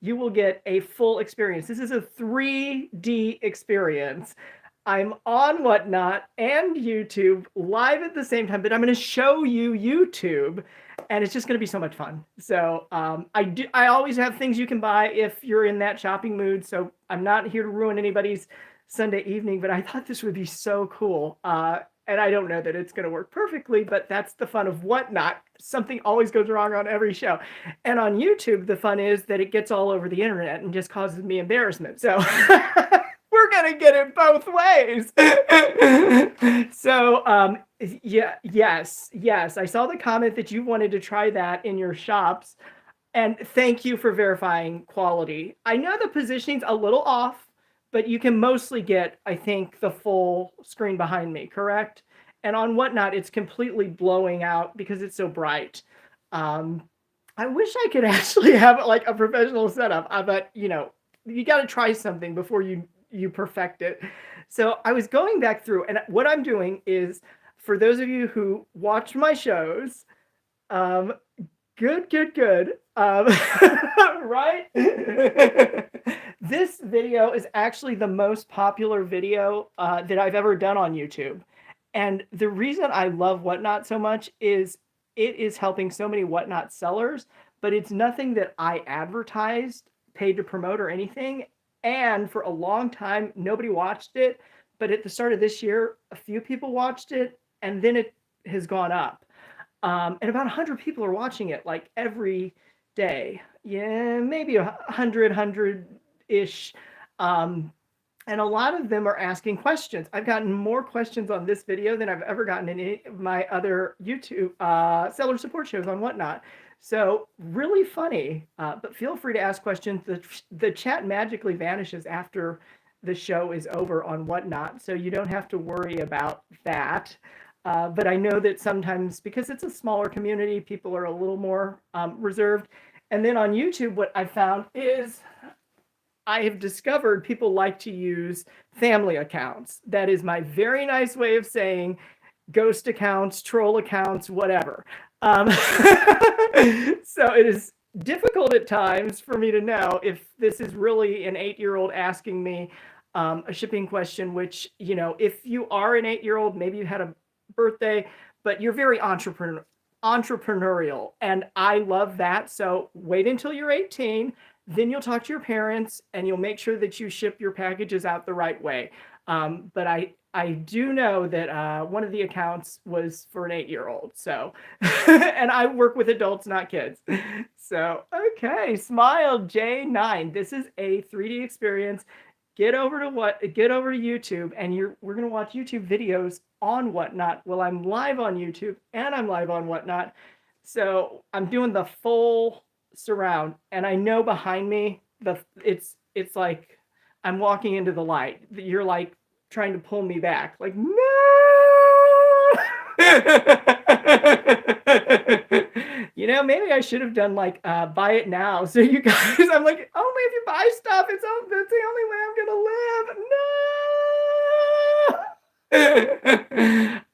you will get a full experience. This is a 3D experience. I'm on Whatnot and YouTube live at the same time, but I'm going to show you YouTube, and it's just going to be so much fun. So I always have things you can buy if you're in that shopping mood. So I'm not here to ruin anybody's Sunday evening, but I thought this would be so cool. And I don't know that it's going to work perfectly, but that's the fun of Whatnot. Something always goes wrong on every show. And on YouTube, the fun is that it gets all over the internet and just causes me embarrassment. So we're going to get it both ways. So, yes. I saw the comment that you wanted to try that in your shops. And thank you for verifying quality. I know the positioning's a little off, but you can mostly get, I think, the full screen behind me, correct? And on Whatnot, it's completely blowing out because it's so bright. I wish I could actually have like a professional setup, but you got to try something before you perfect it. So I was going back through, and what I'm doing is, for those of you who watch my shows, good. Right? This video is actually the most popular video that I've ever done on YouTube. And the reason I love Whatnot so much is it is helping so many Whatnot sellers, but it's nothing that I advertised, paid to promote or anything. And for a long time, nobody watched it. But at the start of this year, a few people watched it, and then it has gone up. And about 100 people are watching it like every day. Yeah, maybe 100-ish. And a lot of them are asking questions. I've gotten more questions on this video than I've ever gotten in any of my other YouTube seller support shows on Whatnot. So really funny, but feel free to ask questions. The chat magically vanishes after the show is over on Whatnot, so you don't have to worry about that. But I know that sometimes, because it's a smaller community, people are a little more reserved. And then on YouTube, what I found is I have discovered people like to use family accounts. That is my very nice way of saying ghost accounts, troll accounts, whatever. So it is difficult at times for me to know if this is really an 8-year-old asking me a shipping question, which, if you are an 8-year-old, maybe you had a birthday, but you're very entrepreneurial, and I love that. So wait until you're 18, then you'll talk to your parents and you'll make sure that you ship your packages out the right way. But I do know that one of the accounts was for an 8-year-old. So, and I work with adults, not kids. So, okay, Smile J9. This is a 3D experience. Get over to YouTube, and we're gonna watch YouTube videos on Whatnot. Well, I'm live on YouTube and I'm live on Whatnot. So I'm doing the full surround, and I know behind me it's like I'm walking into the light. You're like trying to pull me back, like, no. Maybe I should have done like buy it now. So you guys, I'm like, only if you buy stuff, that's the only way I'm gonna live.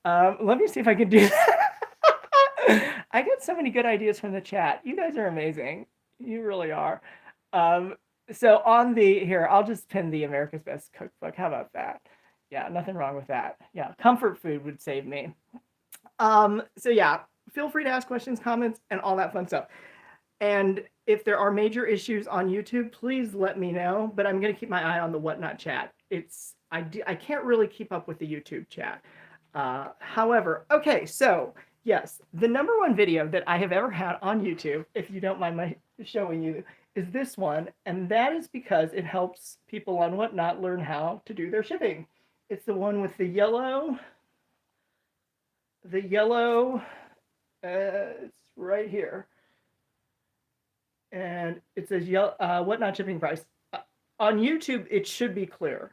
No. Let me see if I can do that. I get so many good ideas from the chat. You guys are amazing. You really are. So on here, I'll just pin the America's Best Cookbook. How about that? Yeah, nothing wrong with that. Yeah, comfort food would save me. So yeah, feel free to ask questions, comments, and all that fun stuff. And if there are major issues on YouTube, please let me know. But I'm going to keep my eye on the Whatnot chat. I can't really keep up with the YouTube chat. However, okay, so yes, the #1 video that I have ever had on YouTube, if you don't mind my showing you, is this one. And that is because it helps people on Whatnot learn how to do their shipping. It's the one with the yellow, it's right here. And it says Whatnot shipping price. On YouTube, it should be clear.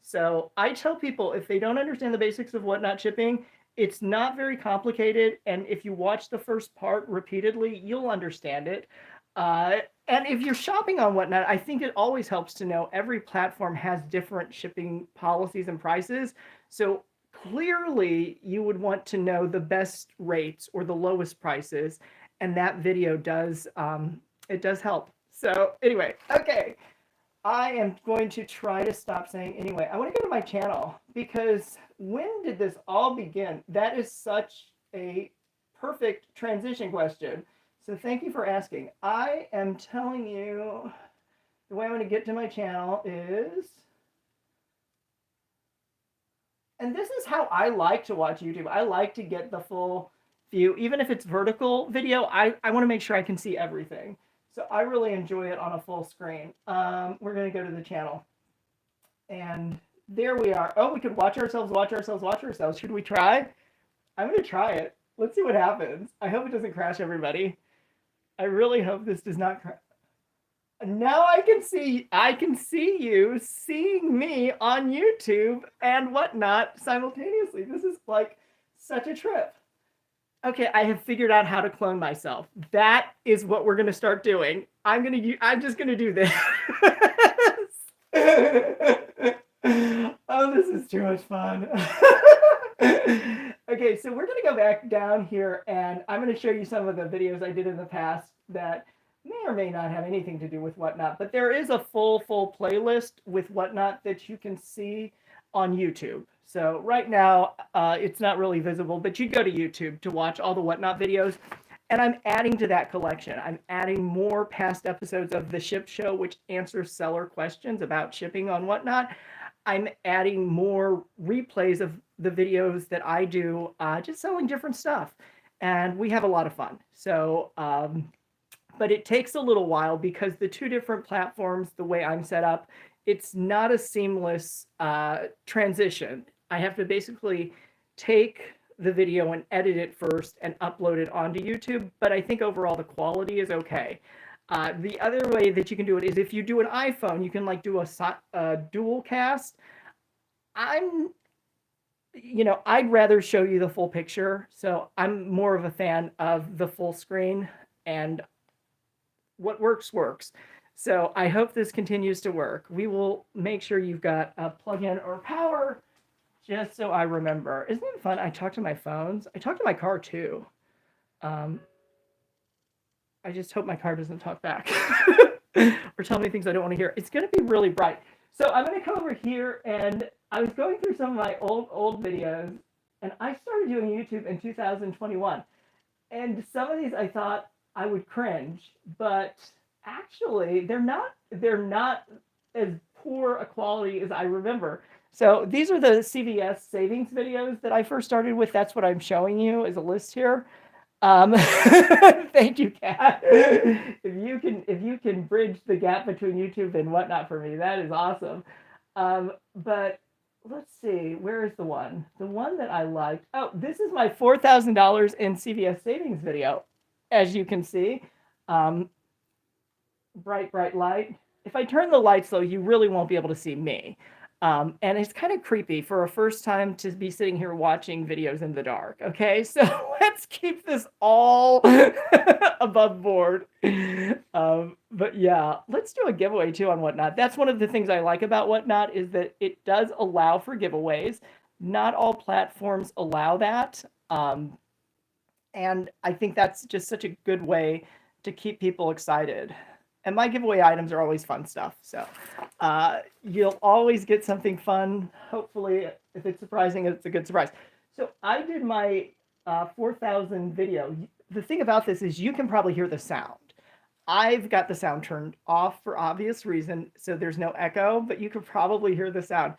So I tell people, if they don't understand the basics of Whatnot shipping, it's not very complicated. And if you watch the first part repeatedly, you'll understand it. And if you're shopping on Whatnot, I think it always helps to know every platform has different shipping policies and prices. So clearly, you would want to know the best rates or the lowest prices. And that video does, it does help. So anyway, okay. I am going to try to stop saying anyway. I want to go to my channel because when did this all begin? That is such a perfect transition question. So thank you for asking. I am telling you the way I'm going to get to my channel is, and this is how I like to watch YouTube. I like to get the full view. Even if it's vertical video, I want to make sure I can see everything. So I really enjoy it on a full screen. We're going to go to the channel. And there we are. Oh, we could watch ourselves, watch ourselves, watch ourselves. Should we try? I'm going to try it. Let's see what happens. I hope it doesn't crash, everybody. I really hope this does not crash. Now I can see you seeing me on YouTube and whatnot simultaneously. This is like such a trip. Okay, I have figured out how to clone myself. That is what we're gonna start doing. I'm just gonna do this. Oh, this is too much fun. Okay, so we're gonna go back down here and I'm gonna show you some of the videos I did in the past that may or may not have anything to do with Whatnot, but there is a full playlist with Whatnot that you can see on YouTube. So right now, it's not really visible, but you go to YouTube to watch all the Whatnot videos, and I'm adding to that collection. I'm adding more past episodes of The Ship Show, which answers seller questions about shipping on Whatnot. I'm adding more replays of the videos that I do, just selling different stuff, and we have a lot of fun. So, but it takes a little while because the two different platforms, the way I'm set up, it's not a seamless transition. I have to basically take the video and edit it first and upload it onto YouTube, but I think overall the quality is okay. The other way that you can do it is if you do an iPhone, you can like do a dual cast. I'd rather show you the full picture, so I'm more of a fan of the full screen, and what works works. So I hope this continues to work. We will make sure you've got a plug-in or power, just so I remember. Isn't it fun? I talk to my phones. I talk to my car too. I just hope my car doesn't talk back or tell me things I don't want to hear. It's going to be really bright. So I'm going to come over here, and I was going through some of my old videos, and I started doing YouTube in 2021. And some of these I thought I would cringe, but actually they're not as poor a quality as I remember. So these are the CVS savings videos that I first started with. That's what I'm showing you as a list here. Thank you, Kat. If you can bridge the gap between YouTube and Whatnot for me, that is awesome. But let's see, where is the one? The one that I liked. Oh, this is my $4,000 in CVS savings video. As you can see, bright light. If I turn the lights low, you really won't be able to see me. And it's kind of creepy for a first time to be sitting here watching videos in the dark. Okay, so let's keep this all above board. But yeah, let's do a giveaway too on Whatnot. That's one of the things I like about Whatnot is that it does allow for giveaways. Not all platforms allow that. And I think that's just such a good way to keep people excited. And my giveaway items are always fun stuff. So you'll always get something fun. Hopefully, if it's surprising, it's a good surprise. So I did my 4,000 video. The thing about this is you can probably hear the sound. I've got the sound turned off for obvious reason, so there's no echo, but you could probably hear the sound.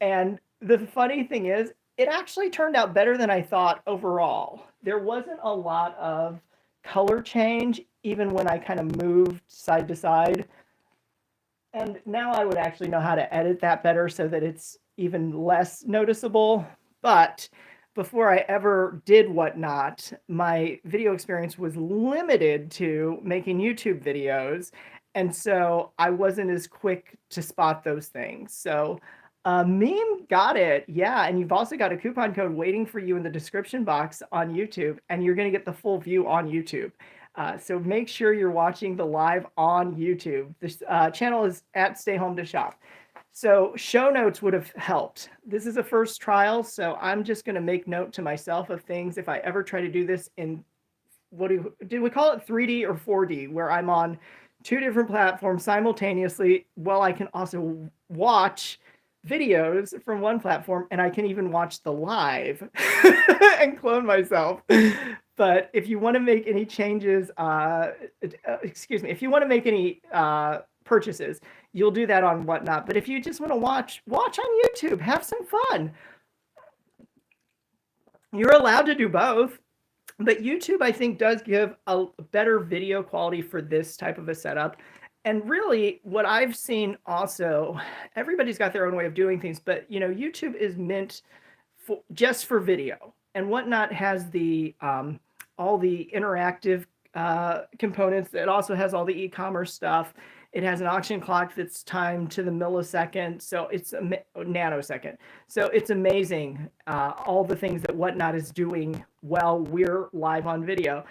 And the funny thing is, it actually turned out better than I thought overall. There wasn't a lot of color change, even when I kind of moved side to side. And now I would actually know how to edit that better so that it's even less noticeable. But before I ever did Whatnot, my video experience was limited to making YouTube videos. And so I wasn't as quick to spot those things. So Meme got it. Yeah. And you've also got a coupon code waiting for you in the description box on YouTube, and you're going to get the full view on YouTube. So make sure you're watching the live on YouTube. This channel is at Stay Home to Shop. So show notes would have helped. This is a first trial, so I'm just going to make note to myself of things if I ever try to do this in, did we call it 3D or 4D, where I'm on two different platforms simultaneously, while I can also watch videos from one platform, and I can even watch the live and clone myself. But if you want to make any changes, excuse me, if you want to make any purchases, you'll do that on Whatnot. But if you just want to watch on YouTube, have some fun. You're allowed to do both. But YouTube, I think, does give a better video quality for this type of a setup. And really, what I've seen also, everybody's got their own way of doing things, but YouTube is meant just for video, and Whatnot has the all the interactive components. It also has all the e-commerce stuff. It has an auction clock that's timed to the millisecond, so it's a nanosecond. So it's amazing, all the things that Whatnot is doing while we're live on video.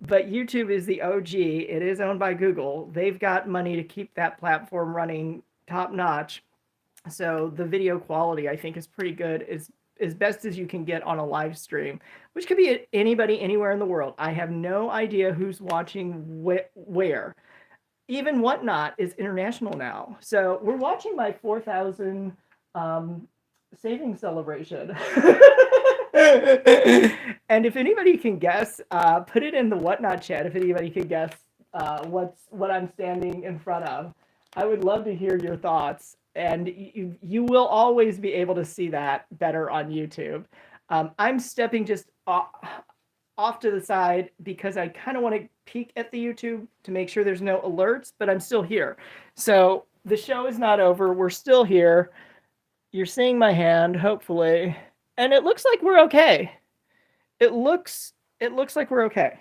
But YouTube is the OG. It is owned by Google. They've got money to keep that platform running top notch. So the video quality, I think, is pretty good, as best as you can get on a live stream, which could be anybody anywhere in the world. I have no idea who's watching where. Even Whatnot is international now. So we're watching my 4,000 savings celebration. And if anybody can guess, put it in the Whatnot chat if anybody can guess what I'm standing in front of. I would love to hear your thoughts. And you will always be able to see that better on YouTube. I'm stepping just off to the side because I kind of want to peek at the YouTube to make sure there's no alerts, but I'm still here. So the show is not over. We're still here. You're seeing my hand, hopefully. And it looks like we're okay. It looks like we're okay.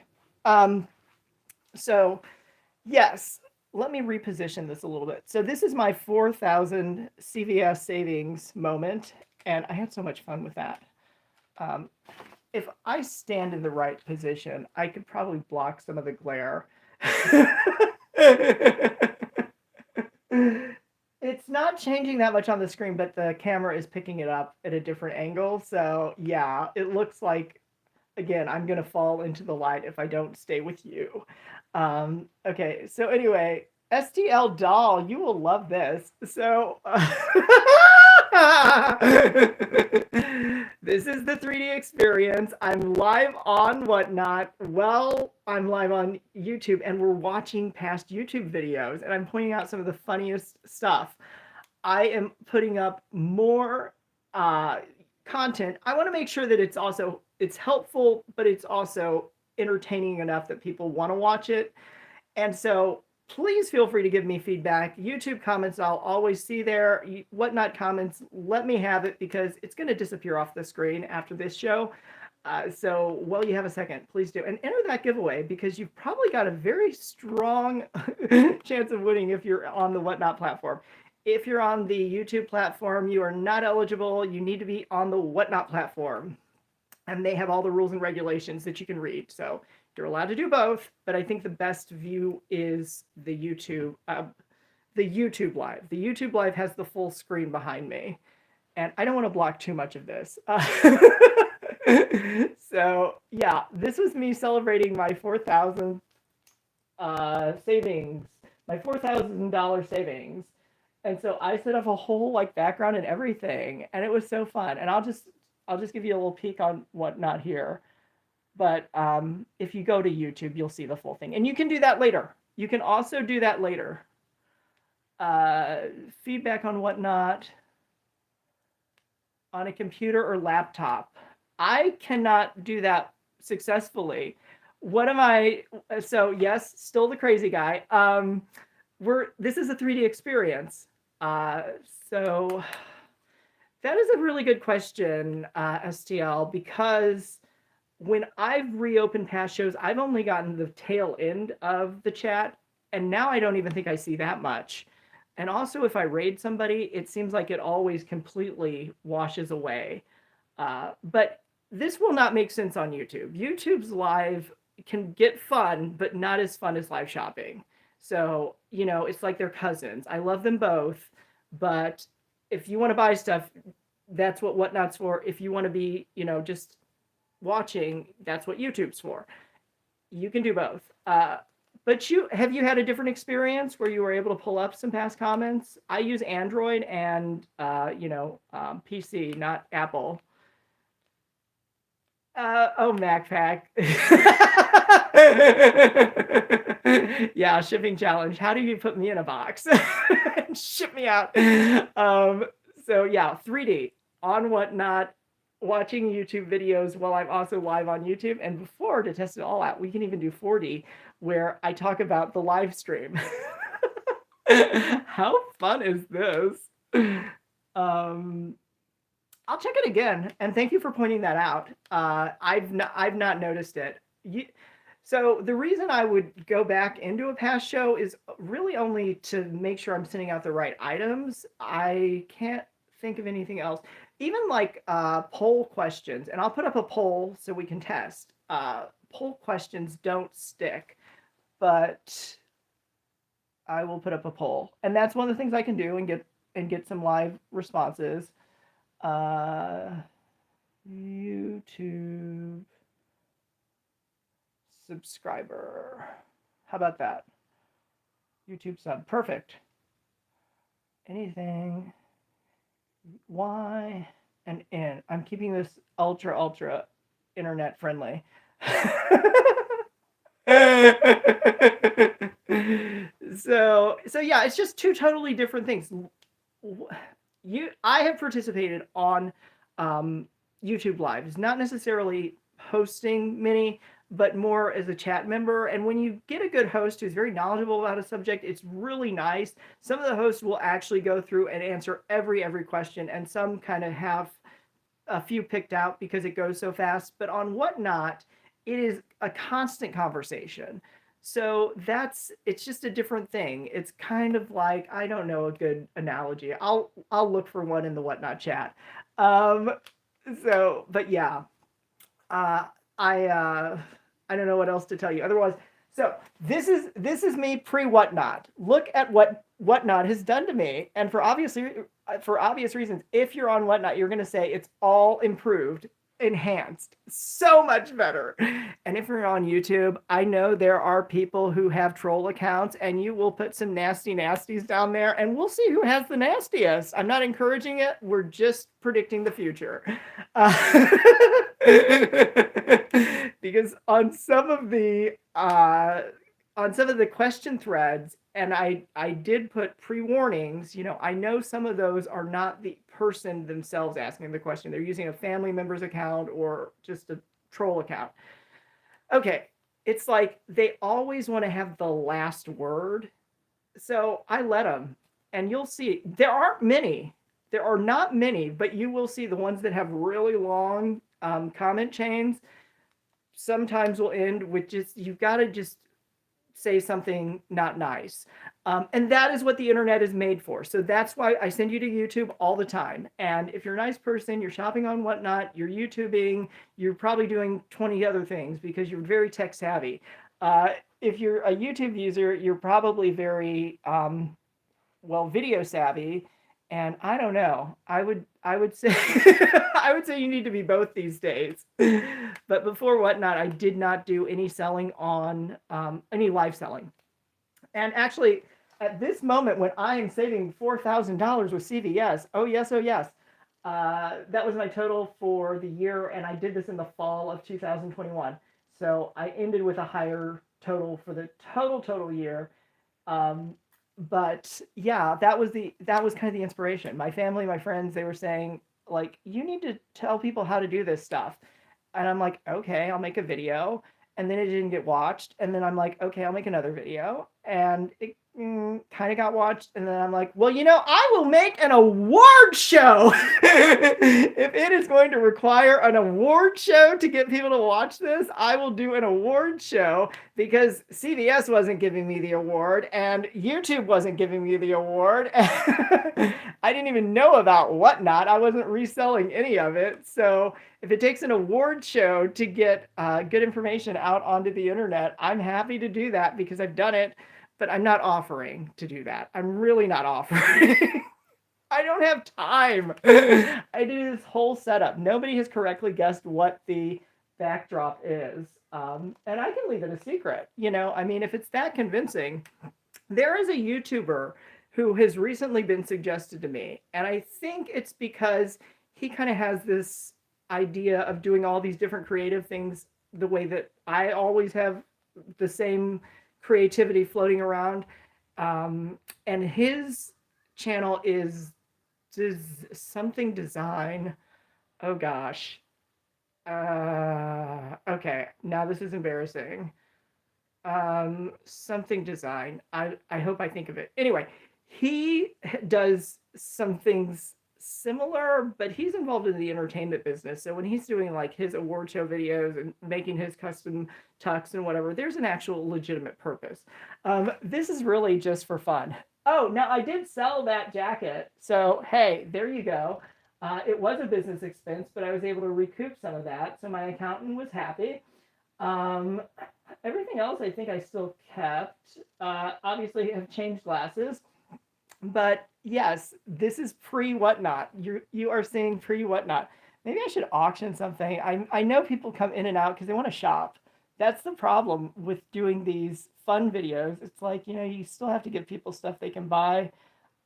So yes, let me reposition this a little bit. So this is my 4,000 CVS savings moment, and I had so much fun with that. If I stand in the right position, I could probably block some of the glare. It's not changing that much on the screen, but the camera is picking it up at a different angle. So yeah, it looks like, again, I'm going to fall into the light if I don't stay with you. Okay, so anyway, STL doll, you will love this. So this is the 3D experience. I'm live on Whatnot. Well, I'm live on YouTube, and we're watching past YouTube videos, and I'm pointing out some of the funniest stuff. I am putting up more content. I want to make sure that it's helpful, but it's also entertaining enough that people want to watch it. And so please feel free to give me feedback. YouTube comments, I'll always see there. Whatnot comments, let me have it, because it's going to disappear off the screen after this show. So while you have a second, please do. And enter that giveaway, because you've probably got a very strong chance of winning if you're on the Whatnot platform. If you're on the YouTube platform, you are not eligible. You need to be on the Whatnot platform. And they have all the rules and regulations that you can read. So you're allowed to do both, but I think the best view is the YouTube Live. The YouTube Live has the full screen behind me, and I don't want to block too much of this. So yeah, this was me celebrating my 4,000 savings, my $4,000 savings. And so I set up a whole background and everything, and it was so fun. And I'll just give you a little peek on Whatnot here. But if you go to YouTube, you'll see the full thing. And you can do that later. You can also do that later. Feedback on Whatnot on a computer or laptop. I cannot do that successfully. What am I? So yes, still the crazy guy. This is a 3D experience. So that is a really good question, STL, because when I've reopened past shows, I've only gotten the tail end of the chat, and now I don't even think I see that much. And also, if I raid somebody, it seems like it always completely washes away. But this will not make sense on YouTube. YouTube's live can get fun, but not as fun as live shopping. So, it's like they're cousins. I love them both, but if you want to buy stuff, that's what Whatnot's for. If you want to be, just watching, that's what YouTube's for. You can do both. But have you had a different experience where you were able to pull up some past comments? I use Android and PC, not Apple. Oh, MacPack. Yeah, shipping challenge. How do you put me in a box and ship me out? So yeah, 3D on Whatnot, watching YouTube videos while I'm also live on YouTube. And before, to test it all out, we can even do 4D, where I talk about the live stream. How fun is this? I'll check it again, and thank you for pointing that out. I've not noticed it. So the reason I would go back into a past show is really only to make sure I'm sending out the right items. I can't think of anything else. Even like poll questions, and I'll put up a poll so we can test. Poll questions don't stick, but I will put up a poll, and that's one of the things I can do and get some live responses. YouTube subscriber. How about that? YouTube sub. Perfect. Anything. Y and N. I'm keeping this ultra internet friendly. So yeah, it's just two totally different things. I have participated on YouTube Lives, not necessarily hosting many, but more as a chat member. And when you get a good host who's very knowledgeable about a subject, it's really nice. Some of the hosts will actually go through and answer every question, and some kind of have a few picked out because it goes so fast. But on Whatnot, it is a constant conversation. So it's just a different thing. It's kind of like, I don't know a good analogy. I'll look for one in the Whatnot chat. But yeah, I don't know what else to tell you. Otherwise, so this is me pre Whatnot. Look at what Whatnot has done to me, and for obvious reasons. If you're on Whatnot, you're going to say it's all improved, enhanced, so much better. And if you're on YouTube, I know there are people who have troll accounts, and you will put some nasty nasties down there, and we'll see who has the nastiest. I'm not encouraging it. We're just predicting the future. Because on some of the question threads, and I did put pre-warnings, I know some of those are not the person themselves asking the question. They're using a family member's account or just a troll account. Okay, it's like they always want to have the last word. So I let them, and you'll see there aren't many. There are not many, but you will see the ones that have really long comment chains sometimes will end with just, you've got to just say something not nice. And that is what the internet is made for. So that's why I send you to YouTube all the time. And if you're a nice person, you're shopping on Whatnot, you're YouTubing, you're probably doing 20 other things because you're very tech savvy. If you're a YouTube user, you're probably very, video savvy. And I don't know, I would say, I would say you need to be both these days. But before Whatnot, I did not do any selling on, any live selling. And actually, at this moment, when I am saving $4,000 with CVS, oh yes, that was my total for the year, and I did this in the fall of 2021. So I ended with a higher total for the total year. But yeah, that was kind of the inspiration. My family, my friends, they were saying, like, you need to tell people how to do this stuff. And I'm like, okay, I'll make a video. And then it didn't get watched. And then I'm like, okay, I'll make another video. And it kind of got watched. And then I'm like, well, I will make an award show. If it is going to require an award show to get people to watch this, I will do an award show, because CVS wasn't giving me the award and YouTube wasn't giving me the award. I didn't even know about Whatnot. I wasn't reselling any of it. So if it takes an award show to get good information out onto the internet, I'm happy to do that because I've done it, but I'm not offering to do that. I'm really not offering. I don't have time. I do this whole setup. Nobody has correctly guessed what the backdrop is. And I can leave it a secret. You know, I mean, if it's that convincing, there is a YouTuber who has recently been suggested to me. And I think it's because he kind of has this idea of doing all these different creative things the way that I always have the same creativity floating around. And his channel is something design. Oh gosh. Okay, now this is embarrassing. Something design. I hope I think of it. Anyway, he does some things similar, but he's involved in the entertainment business. So when he's doing like his award show videos and making his custom tux and whatever, there's an actual legitimate purpose. This is really just for fun. Oh, now I did sell that jacket. So hey, there you go. It was a business expense, but I was able to recoup some of that. So my accountant was happy. Um, Everything else I think I still kept. Obviously, I have changed glasses. But yes, this is pre whatnot. You are seeing pre whatnot. Maybe I should auction something. I know people come in and out because they want to shop. That's the problem with doing these fun videos. It's like, you know, you still have to give people stuff they can buy.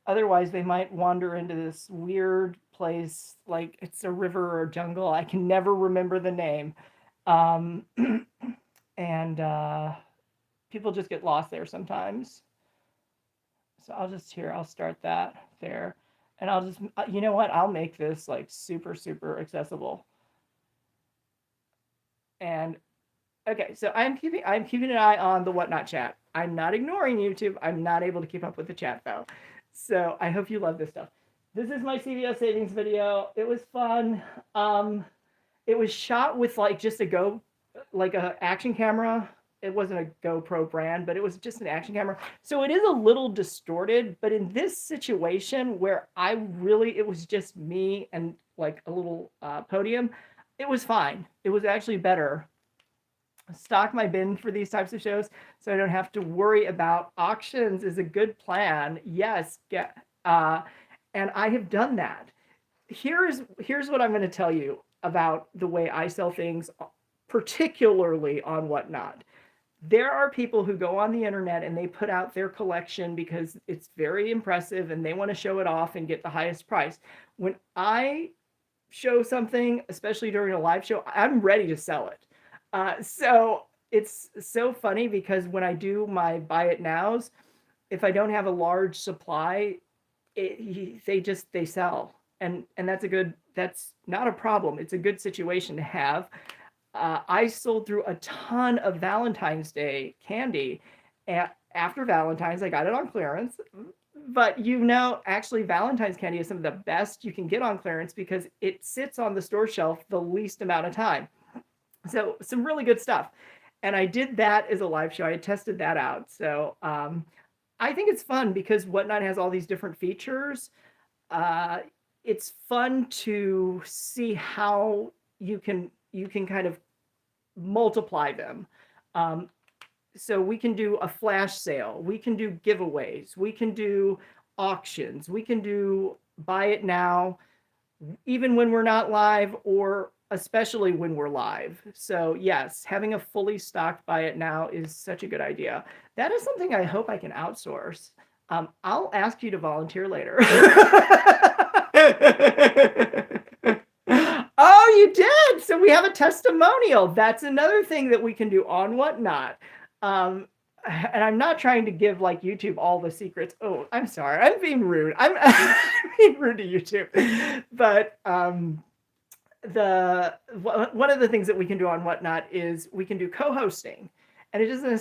Otherwise, they might wander into this weird place, like it's a river or jungle. I can never remember the name. Um, and people just get lost there sometimes. So I'll start that there. And I'll just, you know what? I'll make this like super, super accessible. And okay, so I'm keeping an eye on the whatnot chat. I'm not ignoring YouTube. I'm not able to keep up with the chat though. So I hope you love this stuff. This is my CVS savings video. It was fun. It was shot with like just like a action camera. It wasn't a GoPro brand, but it was just an action camera. So it is a little distorted, but in this situation where it was just me and like a little podium, it was fine. It was actually better. Stock my bin for these types of shows so I don't have to worry about auctions is a good plan. Yes, and I have done that. Here's what I'm going to tell you about the way I sell things, particularly on Whatnot. There are people who go on the internet and they put out their collection because it's very impressive and they want to show it off and get the highest price. When I show something, especially during a live show, I'm ready to sell it. So it's so funny because when I do my buy it nows, if I don't have a large supply, they sell. And that's not a problem. It's a good situation to have. I sold through a ton of Valentine's Day candy. After Valentine's, I got it on clearance. But you know, actually, Valentine's candy is some of the best you can get on clearance because it sits on the store shelf the least amount of time. So some really good stuff. And I did that as a live show. I had tested that out. So I think it's fun because Whatnot has all these different features. It's fun to see how you can kind of multiply them. So we can do a flash sale. We can do giveaways. We can do auctions. We can do buy it now, even when we're not live or especially when we're live. So yes, having a fully stocked buy it now is such a good idea. That is something I hope I can outsource. I'll ask you to volunteer later. Oh, you did. So we have a testimonial. That's another thing that we can do on Whatnot. And I'm not trying to give like YouTube all the secrets. Oh, I'm sorry. I'm being rude. I'm being rude to YouTube. But one of the things that we can do on Whatnot is we can do co-hosting. And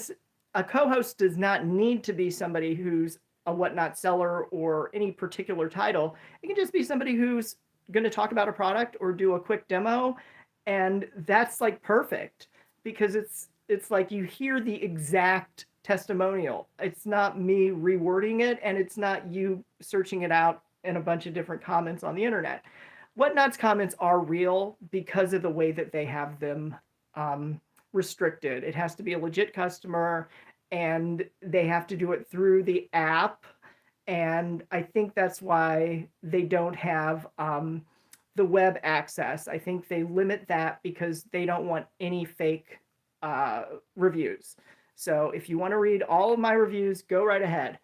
a co-host does not need to be somebody who's a Whatnot seller or any particular title. It can just be somebody who's going to talk about a product or do a quick demo, and that's like perfect because it's like you hear the exact testimonial. It's not me rewording it, and it's not you searching it out in a bunch of different comments on the internet. Whatnot's comments are real because of the way that they have them restricted. It has to be a legit customer, and they have to do it through the app. And I think that's why they don't have the web access. I think they limit that because they don't want any fake reviews. So if you want to read all of my reviews, go right ahead.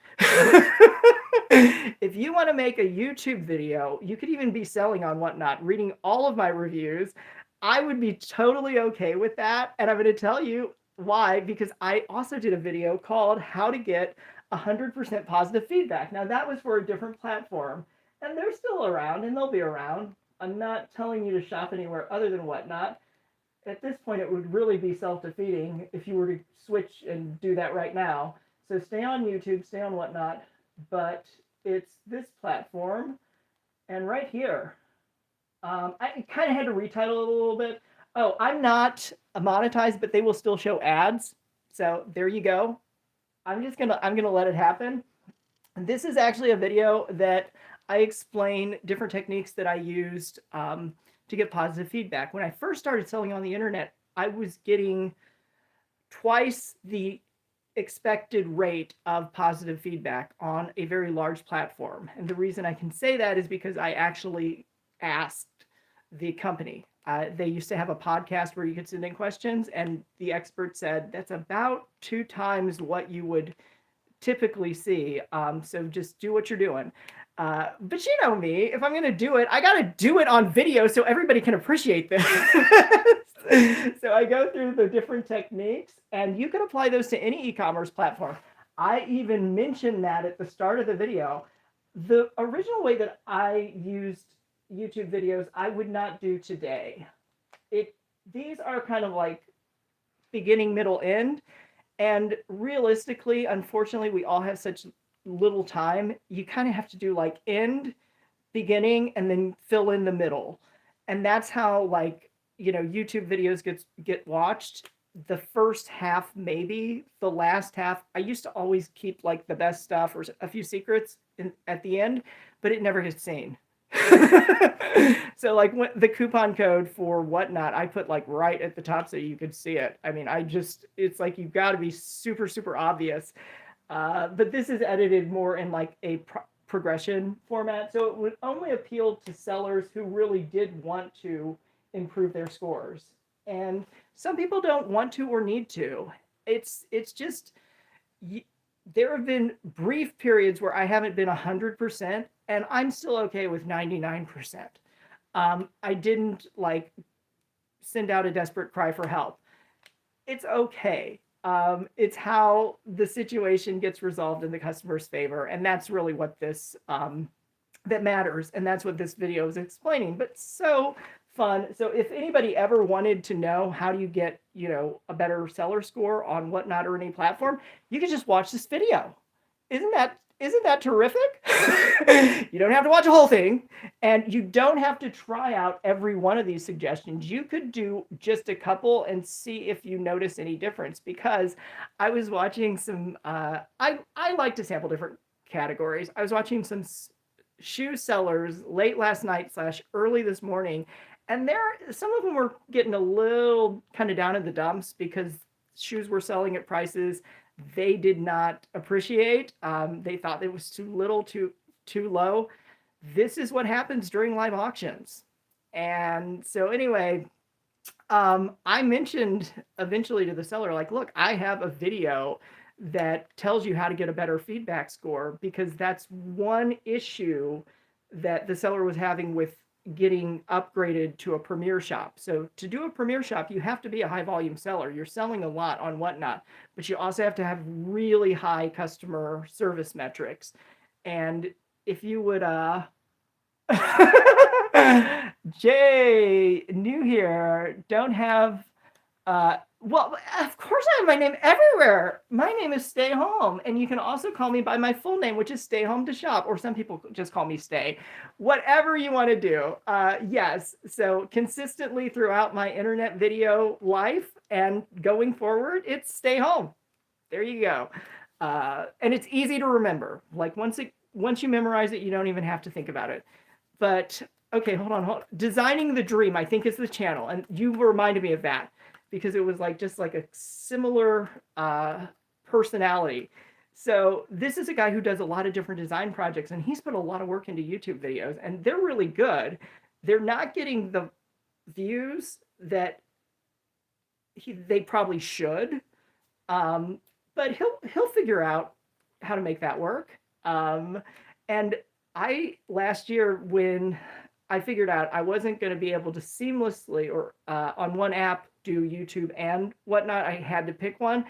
If you want to make a YouTube video, you could even be selling on Whatnot, reading all of my reviews. I would be totally okay with that. And I'm going to tell you why, because I also did a video called How to Get 100% Positive Feedback. Now, that was for a different platform, and they're still around, and they'll be around. I'm not telling you to shop anywhere other than Whatnot. At this point, it would really be self-defeating if you were to switch and do that right now. So stay on YouTube, stay on Whatnot, but it's this platform, and right here, I kind of had to retitle it a little bit. Oh, I'm not monetized, but they will still show ads. So there you go. I'm gonna let it happen. And this is actually a video that I explain different techniques that I used to get positive feedback. When I first started selling on the internet, I was getting twice the expected rate of positive feedback on a very large platform. And the reason I can say that is because I actually asked the company. They used to have a podcast where you could send in questions, and the expert said that's about 2 times what you would typically see. So just do what you're doing. But you know me, if I'm going to do it, I got to do it on video so everybody can appreciate this. So I go through the different techniques, and you can apply those to any e-commerce platform. I even mentioned that at the start of the video. The original way that I used YouTube videos, I would not do today. These are kind of like beginning, middle, end. And realistically, unfortunately, we all have such little time. You kind of have to do like end, beginning, and then fill in the middle. And that's how, like, YouTube videos get watched. The first half, maybe the last half. I used to always keep like the best stuff or a few secrets at the end, but it never gets seen. So like the coupon code for Whatnot, I put like right at the top so you could see it. I mean, it's like you've got to be super, super obvious. But this is edited more in like a progression format. So it would only appeal to sellers who really did want to improve their scores. And some people don't want to or need to. It's just, there have been brief periods where I haven't been 100%, and I'm still okay with 99%. I didn't like send out a desperate cry for help. It's okay. It's how the situation gets resolved in the customer's favor. And that's really what this, that matters. And that's what this video is explaining. But so fun. So if anybody ever wanted to know how do you get, a better seller score on Whatnot or any platform, you can just watch this video. Isn't that terrific? You don't have to watch the whole thing, and you don't have to try out every one of these suggestions. You could do just a couple and see if you notice any difference, because I was watching some, I like to sample different categories. I was watching some shoe sellers late last night / early this morning, and some of them were getting a little kind of down in the dumps because shoes were selling at prices they did not appreciate. They thought it was too little, too low. This is what happens during live auctions. And so anyway, I mentioned eventually to the seller, like, look, I have a video that tells you how to get a better feedback score, because that's one issue that the seller was having with getting upgraded to a premier shop. So to do a premier shop, you have to be a high volume seller. You're selling a lot on Whatnot, but you also have to have really high customer service metrics. And if you would, Jay, new here, don't have, well, of course I have my name everywhere. My name is Stay Home, and you can also call me by my full name, which is Stay Home to Shop, or some people just call me Stay. Whatever you want to do. Yes, so consistently throughout my internet video life and going forward, it's Stay Home. There you go. And it's easy to remember. Like once you memorize it, you don't even have to think about it. But okay, hold on. Designing the Dream, I think, is the channel, and you reminded me of that, because it was like just like a similar personality. So this is a guy who does a lot of different design projects, and he's put a lot of work into YouTube videos, and they're really good. they're not getting the views that they probably should. Um, but he'll figure out how to make that work. And I last year, when I figured out I wasn't going to be able to seamlessly or on one app do YouTube and Whatnot, I had to pick one.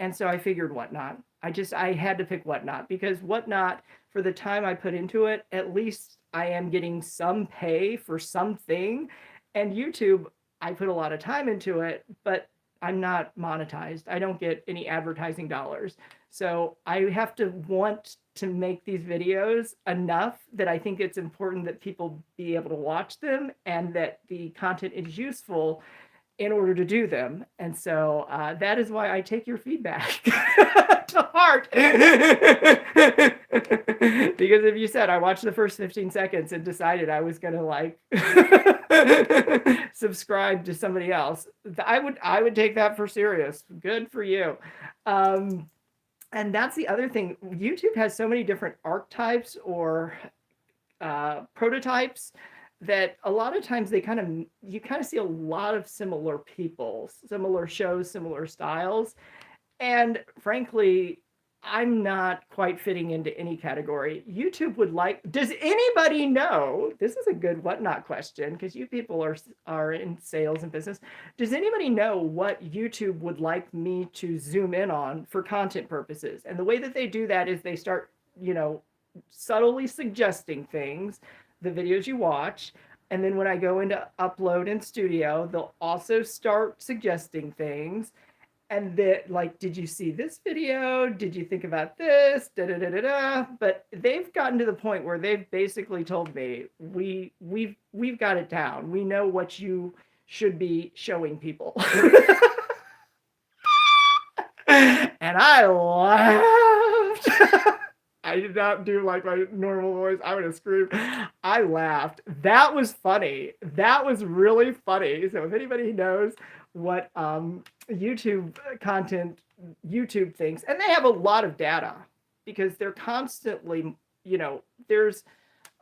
And so I figured Whatnot. I had to pick Whatnot because Whatnot, for the time I put into it, at least I am getting some pay for something. And YouTube, I put a lot of time into it, but I'm not monetized. I don't get any advertising dollars. So I have to want to make these videos enough that I think it's important that people be able to watch them and that the content is useful in order to do them. And so that is why I take your feedback to heart. Because if you said I watched the first 15 seconds and decided I was going to like subscribe to somebody else, I would take that for serious. Good for you. And that's the other thing. YouTube has so many different archetypes or prototypes that a lot of times you kind of see a lot of similar people, similar shows, similar styles. And frankly, I'm not quite fitting into any category. YouTube would like, does anybody know, this is a good Whatnot question, because you people are in sales and business. Does anybody know what YouTube would like me to zoom in on for content purposes? And the way that they do that is they start, subtly suggesting things, the videos you watch. And then when I go into upload in studio, they'll also start suggesting things. And that, like, did you see this video? Did you think about this? Da, da, da, da, da. But they've gotten to the point where they've basically told me, we've got it down. We know what you should be showing people. And I laughed. I did not do like my normal voice. I would have screamed. I laughed. That was funny. That was really funny. So if anybody knows what YouTube content YouTube thinks, and they have a lot of data because they're constantly, there's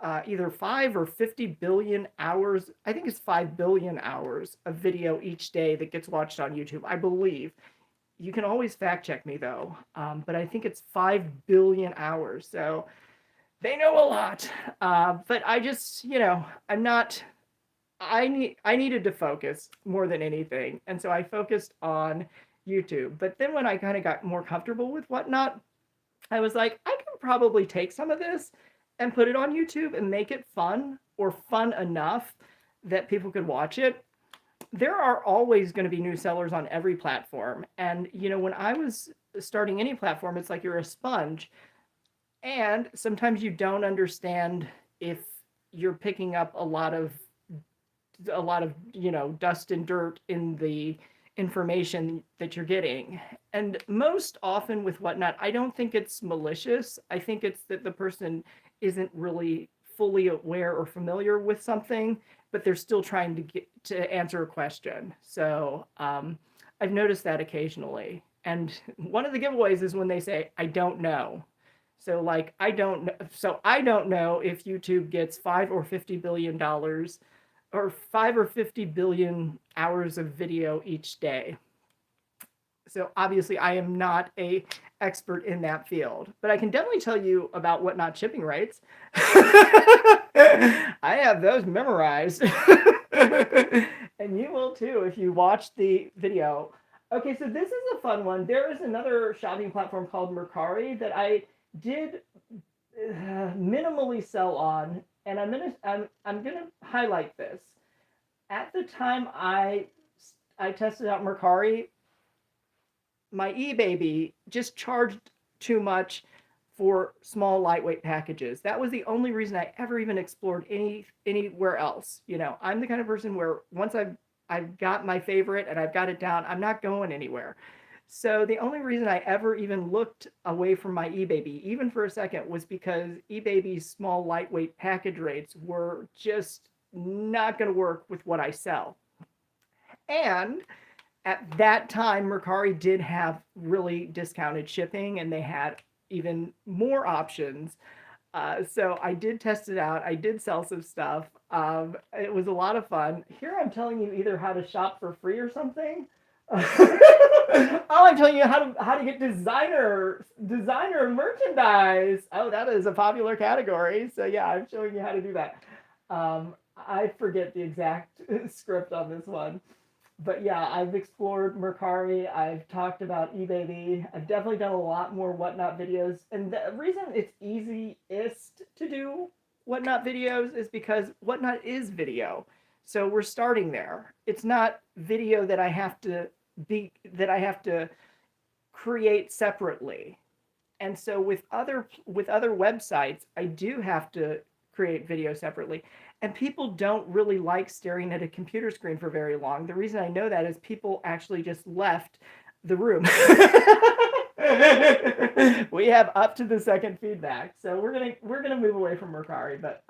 either 5 or 50 billion hours. I think it's 5 billion hours of video each day that gets watched on YouTube, I believe. You can always fact check me though, but I think it's 5 billion hours. So they know a lot. But I just, I'm not. I needed to focus more than anything, and so I focused on YouTube. But then when I kind of got more comfortable with Whatnot, I was like, I can probably take some of this and put it on YouTube and make it fun or fun enough that people could watch it. There are always going to be new sellers on every platform. And, when I was starting any platform, it's like you're a sponge. And sometimes you don't understand if you're picking up a lot of, dust and dirt in the information that you're getting. And most often with Whatnot, I don't think it's malicious. I think it's that the person isn't really fully aware or familiar with something, but they're still trying to get to answer a question. So I've noticed that occasionally. And one of the giveaways is when they say, I don't know. So like, I don't know if YouTube gets $5 or $50 billion or 5 or 50 billion hours of video each day. So obviously I am not a expert in that field, but I can definitely tell you about Whatnot shipping rates. I have those memorized. And you will too if you watch the video. Okay, so this is a fun one. There is another shopping platform called Mercari that I did minimally sell on, and I'm gonna highlight this. At the time I tested out Mercari, my eBaby just charged too much for small lightweight packages. That was the only reason I ever even explored anywhere else. I'm the kind of person where once I've got my favorite and I've got it down, I'm not going anywhere. So the only reason I ever even looked away from my eBaby, even for a second, was because eBaby's small lightweight package rates were just not going to work with what I sell. And at that time, Mercari did have really discounted shipping, and they had even more options. So I did test it out. I did sell some stuff. It was a lot of fun. Here I'm telling you either how to shop for free or something. Oh, I'm telling you how to get designer merchandise. Oh, that is a popular category. So yeah, I'm showing you how to do that. I forget the exact script on this one. But yeah, I've explored Mercari. I've talked about eBay. I've definitely done a lot more Whatnot videos. And the reason it's easiest to do Whatnot videos is because Whatnot is video. So we're starting there. It's not video that I have to create separately. And so with other websites, I do have to create video separately. And people don't really like staring at a computer screen for very long. The reason I know that is people actually just left the room. We have up to the second feedback. So we're gonna move away from Mercari, but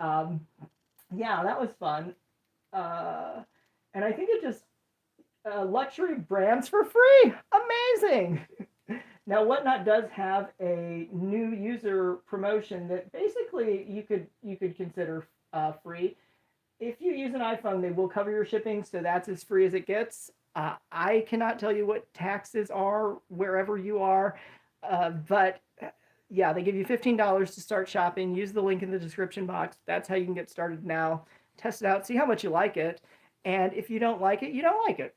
yeah, that was fun. And I think it just luxury brands for free. Amazing. Now, Whatnot does have a new user promotion that basically you could consider free. If you use an iPhone, they will cover your shipping, so that's as free as it gets. I cannot tell you what taxes are wherever you are, but yeah, they give you $15 to start shopping. Use the link in the description box. That's how you can get started now. Test it out, see how much you like it, and if you don't like it, you don't like it.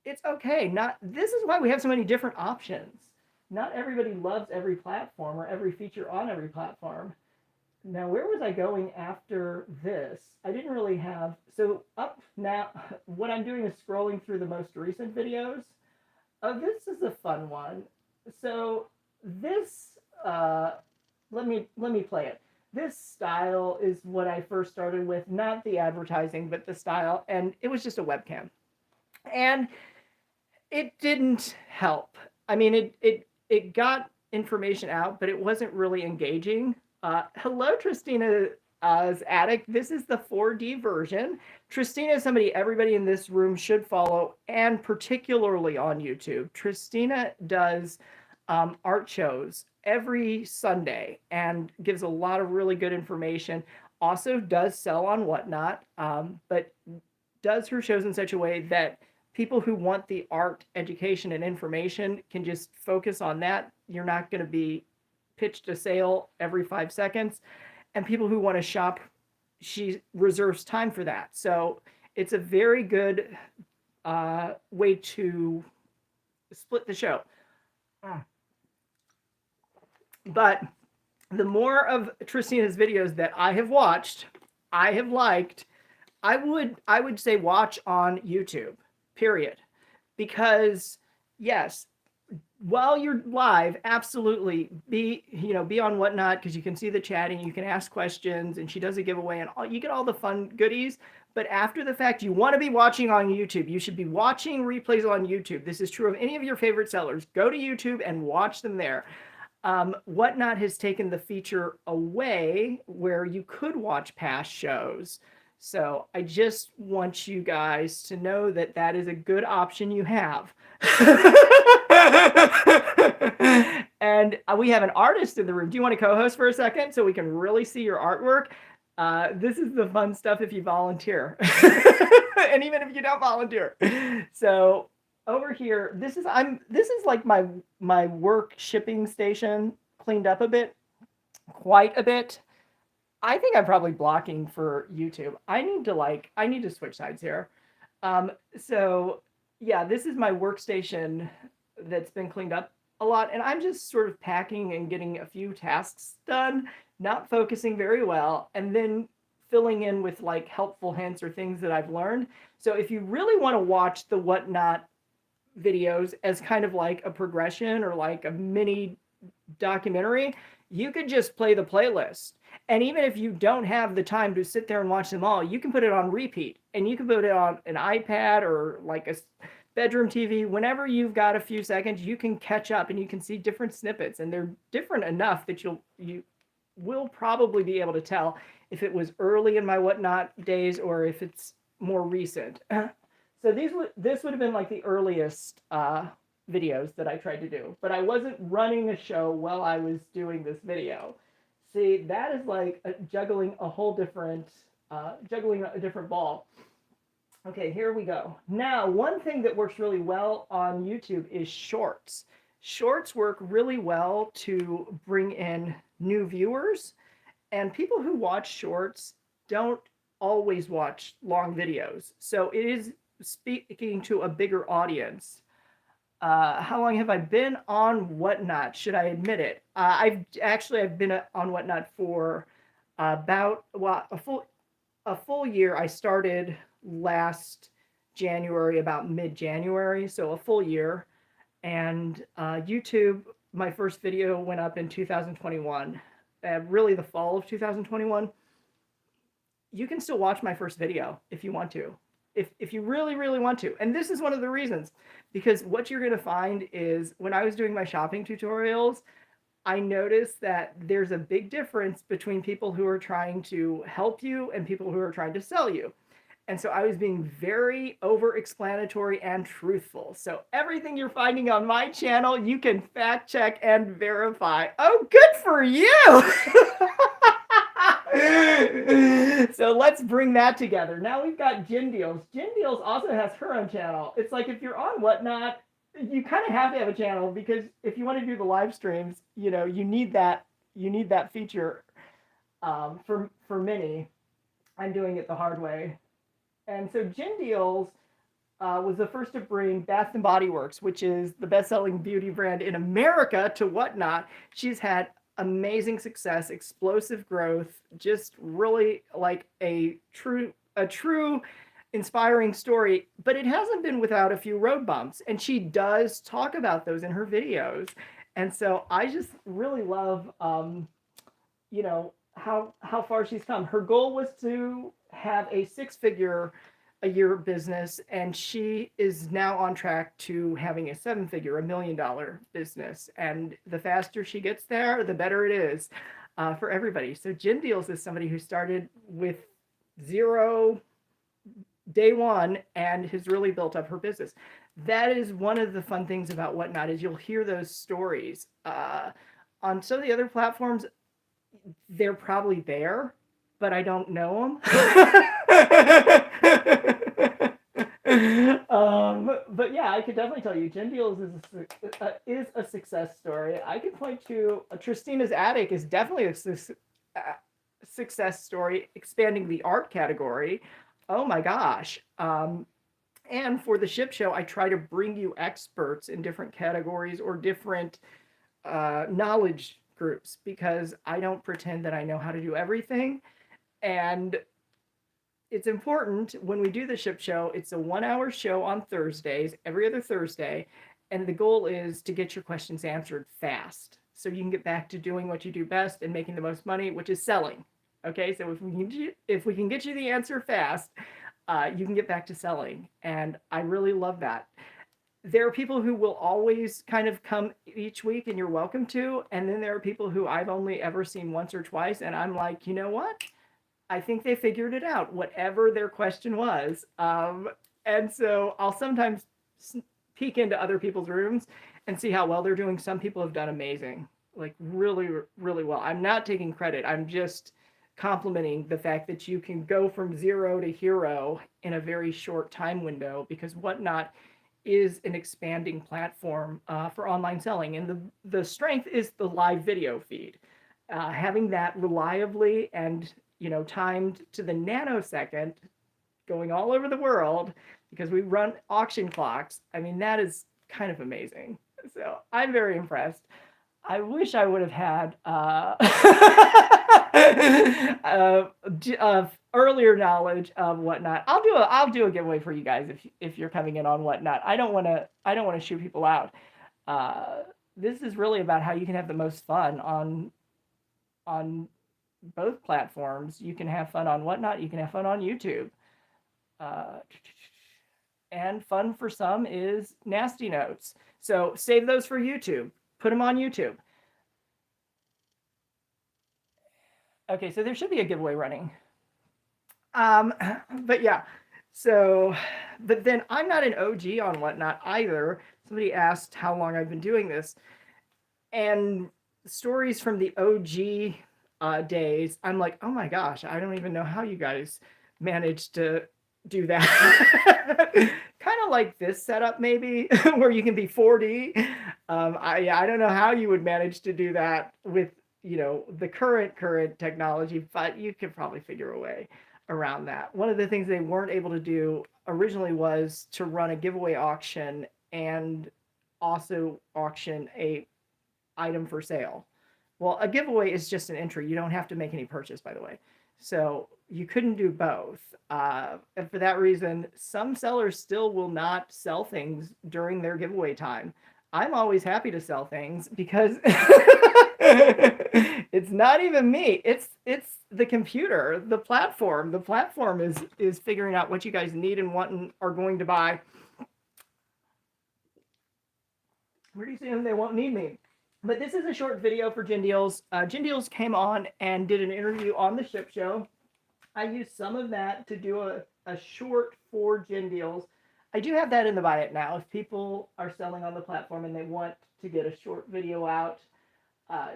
It's okay. This is why we have so many different options. Not everybody loves every platform or every feature on every platform. Now, where was I going after this? I didn't really have, so up now, what I'm doing is scrolling through the most recent videos. Oh, this is a fun one. So this, let me play it. This style is what I first started with, not the advertising, but the style, and it was just a webcam. And it didn't help. I mean, it got information out, but it wasn't really engaging. Hello, Tristina's Attic. This is the 4D version. Tristina is somebody everybody in this room should follow, and particularly on YouTube. Tristina does art shows every Sunday and gives a lot of really good information. Also does sell on Whatnot, but does her shows in such a way that people who want the art education and information can just focus on that. You're not going to be pitched a sale every 5 seconds. And people who want to shop, she reserves time for that. So it's a very good way to split the show. But the more of Tristina's videos that I have watched, I have liked, I would say watch on YouTube. Period. Because yes, while you're live, absolutely be on Whatnot, because you can see the chatting, you can ask questions, and she does a giveaway, and you get all the fun goodies. But after the fact, you want to be watching on YouTube. You should be watching replays on YouTube. This is true of any of your favorite sellers. Go to YouTube and watch them there. Whatnot has taken the feature away where you could watch past shows. So I just want you guys to know that that is a good option you have. And we have an artist in the room. Do you want to co-host for a second so we can really see your artwork? This is the fun stuff if you volunteer. And even if you don't volunteer. So over here, this is like my work shipping station, cleaned up a bit, quite a bit. I think I'm probably blocking for YouTube. I need to switch sides here. So yeah, this is my workstation that's been cleaned up a lot, and I'm just sort of packing and getting a few tasks done, not focusing very well, and then filling in with like helpful hints or things that I've learned. So if you really want to watch the Whatnot videos as kind of like a progression or like a mini documentary, you could just play the playlist. And even if you don't have the time to sit there and watch them all, you can put it on repeat, and you can put it on an iPad or like a bedroom TV. Whenever you've got a few seconds, you can catch up and you can see different snippets, and they're different enough that you will probably be able to tell if it was early in my Whatnot days or if it's more recent. So this would have been like the earliest videos that I tried to do, but I wasn't running a show while I was doing this video. See, that is like juggling a whole different, juggling a different ball. Okay, here we go. Now, one thing that works really well on YouTube is shorts. Shorts work really well to bring in new viewers, and people who watch shorts don't always watch long videos. So it is speaking to a bigger audience. How long have I been on Whatnot? Should I admit it? I've been on Whatnot for about a full year. I started last January, about mid-January, so a full year. And YouTube, my first video went up in 2021, really the fall of 2021. You can still watch my first video if you want to, if you really, really want to. And this is one of the reasons, because what you're going to find is when I was doing my shopping tutorials, I noticed that there's a big difference between people who are trying to help you and people who are trying to sell you. And so I was being very over-explanatory and truthful. So everything you're finding on my channel, you can fact check and verify. Oh, good for you! So let's bring that together. Now we've got Gin Deals. Gin Deals also has her own channel. It's like if you're on Whatnot, you kind of have to have a channel, because if you want to do the live streams, you know, you need that feature. For many, I'm doing it the hard way. And so Gin Deals was the first to bring Bath & Body Works, which is the best-selling beauty brand in America, to Whatnot. She's had amazing success, explosive growth, just really like a true inspiring story, but it hasn't been without a few road bumps, and she does talk about those in her videos. And so I just really love you know, how far she's come. Her goal was to have a 6-figure a year business, and she is now on track to having a 7-figure, $1 million business. And the faster she gets there, the better it is for everybody. So Gin Deals is somebody who started with zero day one and has really built up her business. That is one of the fun things about Whatnot, is you'll hear those stories. On some of the other platforms, they're probably there, but I don't know them. But yeah, I could definitely tell you, Gin Deals is a success story. I can point to Tristina's Attic is definitely a success story, expanding the art category. Oh my gosh. And for the Ship Show, I try to bring you experts in different categories or different knowledge groups, because I don't pretend that I know how to do everything. And it's important when we do the Ship Show, it's a 1-hour show on Thursdays, every other Thursday. And the goal is to get your questions answered fast, so you can get back to doing what you do best and making the most money, which is selling. Okay, so if we can get you the answer fast, you can get back to selling. And I really love that. There are people who will always kind of come each week, and you're welcome to. And then there are people who I've only ever seen once or twice, and I'm like, you know what? I think they figured it out, whatever their question was. And so I'll sometimes peek into other people's rooms and see how well they're doing. Some people have done amazing, like really, really well. I'm not taking credit. I'm just complimenting the fact that you can go from zero to hero in a very short time window, because Whatnot is an expanding platform for online selling. And the strength is the live video feed. Having that reliably and timed to the nanosecond, going all over the world, because we run auction clocks. I mean, that is kind of amazing. So I'm very impressed. I wish I would have had earlier knowledge of Whatnot. I'll do a giveaway for you guys if you're coming in on Whatnot. I don't want to shoot people out. This is really about how you can have the most fun on both platforms. You can have fun on Whatnot. You can have fun on YouTube. And fun for some is nasty notes. So save those for YouTube. Put them on YouTube. Okay, so there should be a giveaway running. But yeah, but then I'm not an OG on Whatnot either. Somebody asked how long I've been doing this. And stories from the OG days, I'm like, oh my gosh, I don't even know how you guys managed to do that. Kind of like this setup, maybe, where you can be 4D. I don't know how you would manage to do that with, the current technology, but you could probably figure a way around that. One of the things they weren't able to do originally was to run a giveaway auction and also auction a item for sale. Well, a giveaway is just an entry. You don't have to make any purchase, by the way. So you couldn't do both. And for that reason, some sellers still will not sell things during their giveaway time. I'm always happy to sell things because it's not even me. It's the computer, the platform. The platform is figuring out what you guys need and want and are going to buy. Pretty soon they won't need me. But this is a short video for Gin Deals. Gin Deals came on and did an interview on the Ship Show. I used some of that to do a short for Gin Deals. I do have that in the Buy It Now. If people are selling on the platform and they want to get a short video out,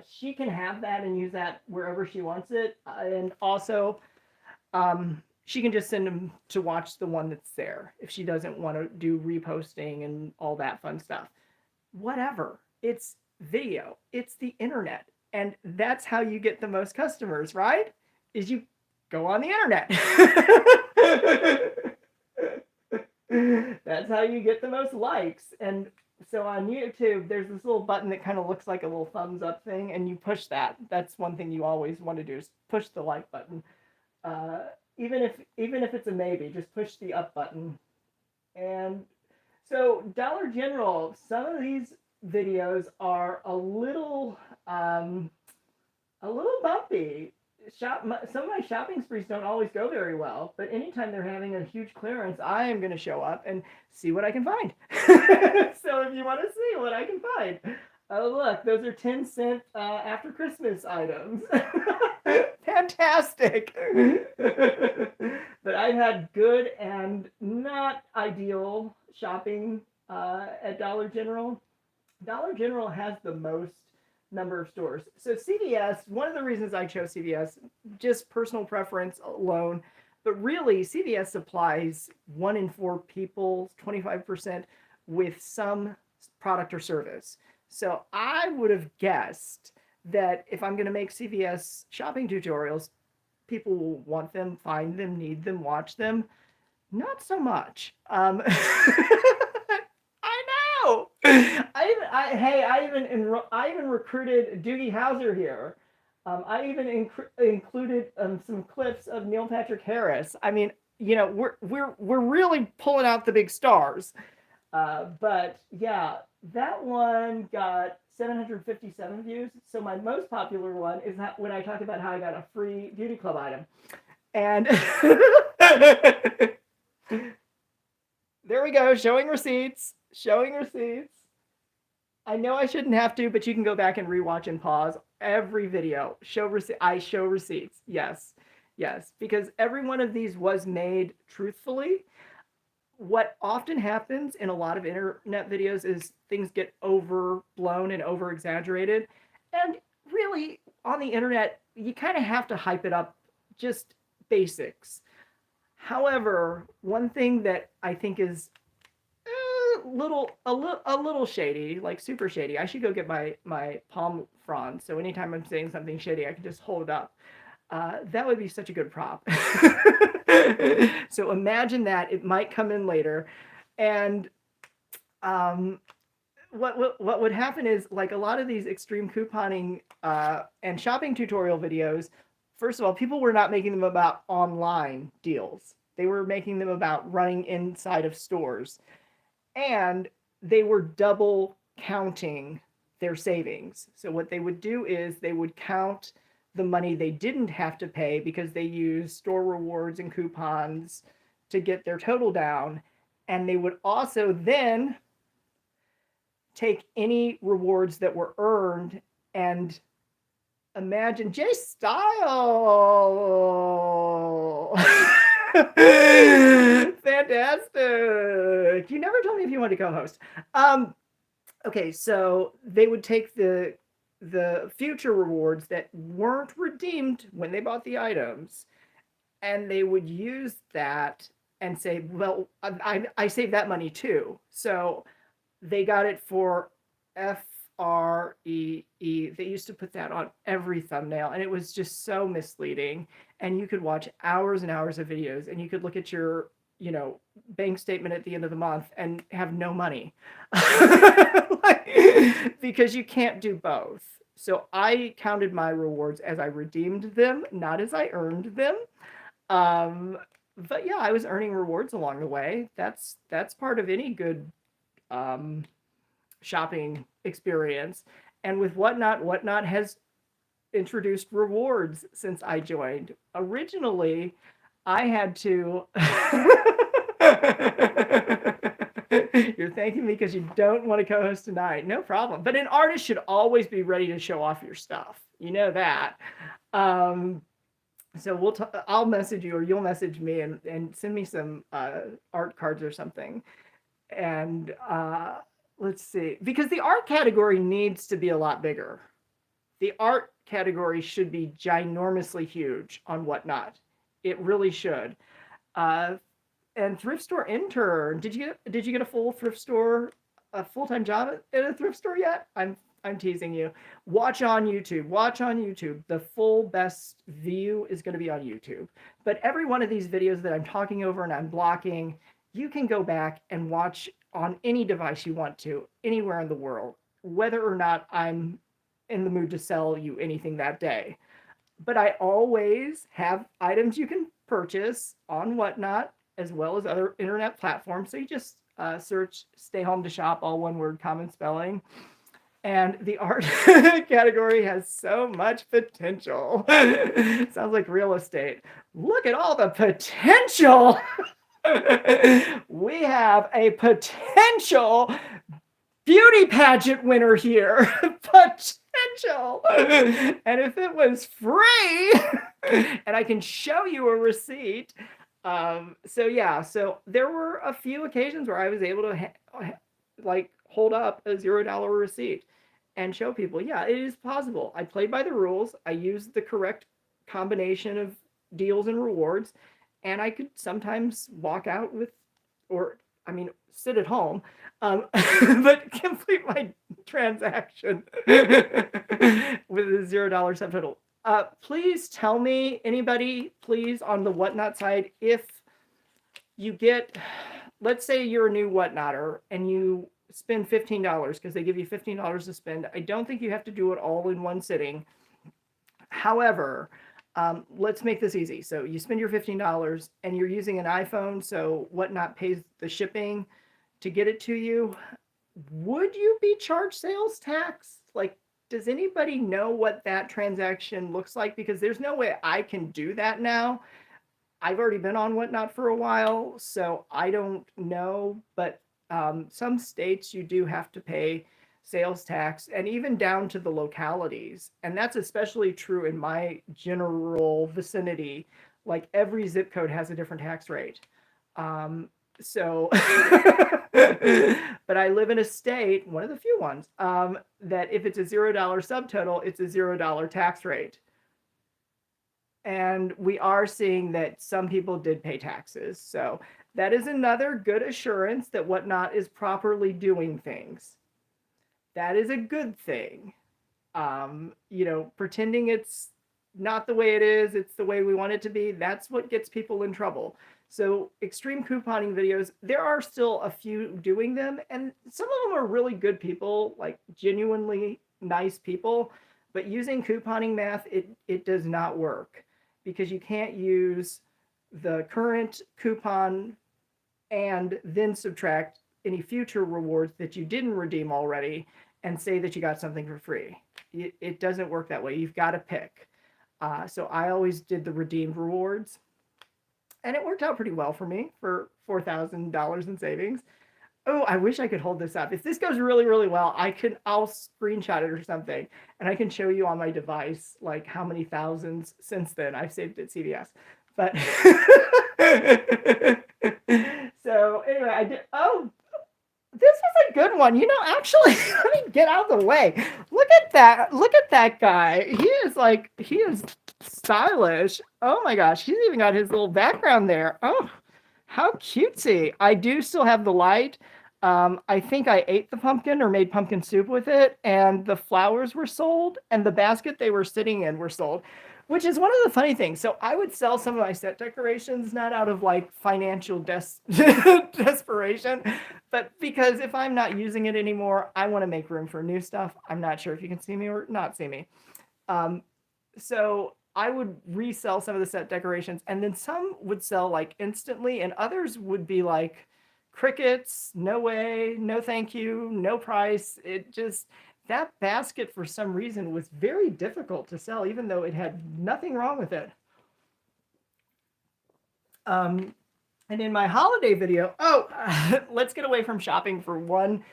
she can have that and use that wherever she wants it. And also, she can just send them to watch the one that's there if she doesn't want to do reposting and all that fun stuff. Whatever. It's video. It's the internet. And that's how you get the most customers, right? Is you go on the internet. That's how you get the most likes. And so on YouTube, there's this little button that kind of looks like a little thumbs up thing, and you push that. That's one thing you always want to do is push the like button. Even if it's a maybe, just push the up button. And so Dollar General, some of these videos are a little bumpy. Some of my shopping sprees don't always go very well, but anytime they're having a huge clearance, I am going to show up and see what I can find. So if you want to see what I can find, oh look, those are 10-cent after Christmas items. Fantastic. But I've had good and not ideal shopping at Dollar General. Dollar General has the most number of stores. So CVS, one of the reasons I chose CVS, just personal preference alone, but really CVS supplies 1 in 4 people, 25%, with some product or service. So I would have guessed that if I'm going to make CVS shopping tutorials, people will want them, find them, need them, watch them. Not so much. I even recruited Doogie Howser here. I even included some clips of Neil Patrick Harris. I mean, we're really pulling out the big stars. But yeah, that one got 757 views. So my most popular one is when I talk about how I got a free Beauty Club item, and there we go, showing receipts. I know I shouldn't have to, but you can go back and rewatch and pause every video. I show receipts. Yes, because every one of these was made truthfully. What often happens in a lot of internet videos is things get overblown and over-exaggerated. And really, on the internet, you kind of have to hype it up, just basics. However, one thing that I think is a little shady, like super shady. I should go get my palm frond. So anytime I'm saying something shady, I can just hold it up. That would be such a good prop. So imagine that it might come in later, and what would happen is, like a lot of these extreme couponing and shopping tutorial videos. First of all, people were not making them about online deals. They were making them about running inside of stores. And they were double counting their savings. So what they would do is they would count the money they didn't have to pay because they used store rewards and coupons to get their total down. And they would also then take any rewards that were earned and imagine Jay Style. Fantastic. You never told me if you wanted to co-host. Okay, so they would take the the future rewards that weren't redeemed when they bought the items, and they would use that and say, well, I saved that money too. So they got it for FREE. They used to put that on every thumbnail, and it was just so misleading. And you could watch hours and hours of videos, and you could look at your, bank statement at the end of the month and have no money. Because you can't do both. So I counted my rewards as I redeemed them, not as I earned them. But yeah, I was earning rewards along the way. That's part of any good shopping experience. And with Whatnot has introduced rewards since I joined. Originally, I had to. You're thanking me because you don't want to co-host tonight. No problem. But an artist should always be ready to show off your stuff. You know that. So I'll message you, or you'll message me and send me some art cards or something. And let's see, because the art category needs to be a lot bigger. The art category should be ginormously huge on Whatnot. It really should. And thrift store intern. Did you get a full-time job at a thrift store yet? I'm teasing you. Watch on YouTube. The full best view is going to be on YouTube. But every one of these videos that I'm talking over and I'm blocking, you can go back and watch on any device you want to, anywhere in the world, whether or not I'm in the mood to sell you anything that day. But I always have items you can purchase on Whatnot, as well as other internet platforms. So you just search "stay home to shop," all one word, common spelling. And the art category has so much potential. Sounds like real estate. Look at all the potential. We have a potential beauty pageant winner here. Potential. And if it was free, and I can show you a receipt. So there were a few occasions where I was able to hold up a $0 receipt and show people, yeah, it is possible. I played by the rules. I used the correct combination of deals and rewards, and I could sometimes walk out with, sit at home, but complete my transaction with a $0 subtotal. Please tell me, anybody, please, on the Whatnot side, if you get, let's say you're a new Whatnotter and you spend $15 because they give you $15 to spend. I don't think you have to do it all in one sitting. However, let's make this easy. So you spend your $15 and you're using an iPhone, so Whatnot pays the shipping to get it to you. Would you be charged sales tax? Does anybody know what that transaction looks like? Because there's no way I can do that now. I've already been on Whatnot for a while, so I don't know. But some states you do have to pay sales tax, and even down to the localities. And that's especially true in my general vicinity. Every zip code has a different tax rate. But I live in a state, one of the few ones, that if it's a $0 subtotal, it's a $0 tax rate. And we are seeing that some people did pay taxes. So that is another good assurance that Whatnot is properly doing things. That is a good thing. Pretending it's not the way it is, it's the way we want it to be, that's what gets people in trouble. So extreme couponing videos, there are still a few doing them, and some of them are really good people, genuinely nice people, but using couponing math, it does not work, because you can't use the current coupon and then subtract any future rewards that you didn't redeem already and say that you got something for free. It doesn't work that way. You've got to pick. So I always did the redeemed rewards. And it worked out pretty well for me for $4,000 in savings. Oh, I wish I could hold this up. If this goes really, really well, I'll screenshot it or something, and I can show you on my device how many thousands since then I've saved at CVS. But so anyway, I did. Oh, this is a good one. You know, actually, let me get out of the way. Look at that. Look at that guy. He is stylish. Oh my gosh. He's even got his little background there. Oh, how cutesy. I do still have the light. I think I ate the pumpkin or made pumpkin soup with it, and the flowers were sold, and the basket they were sitting in were sold, which is one of the funny things. So I would sell some of my set decorations, not out of like financial desperation, but because if I'm not using it anymore, I want to make room for new stuff. I'm not sure if you can see me or not see me. So I would resell some of the set decorations, and then some would sell like instantly, and others would be like crickets, no way, no thank you, no price. It just, that basket for some reason was very difficult to sell, even though it had nothing wrong with it. And in my holiday video, let's get away from shopping for one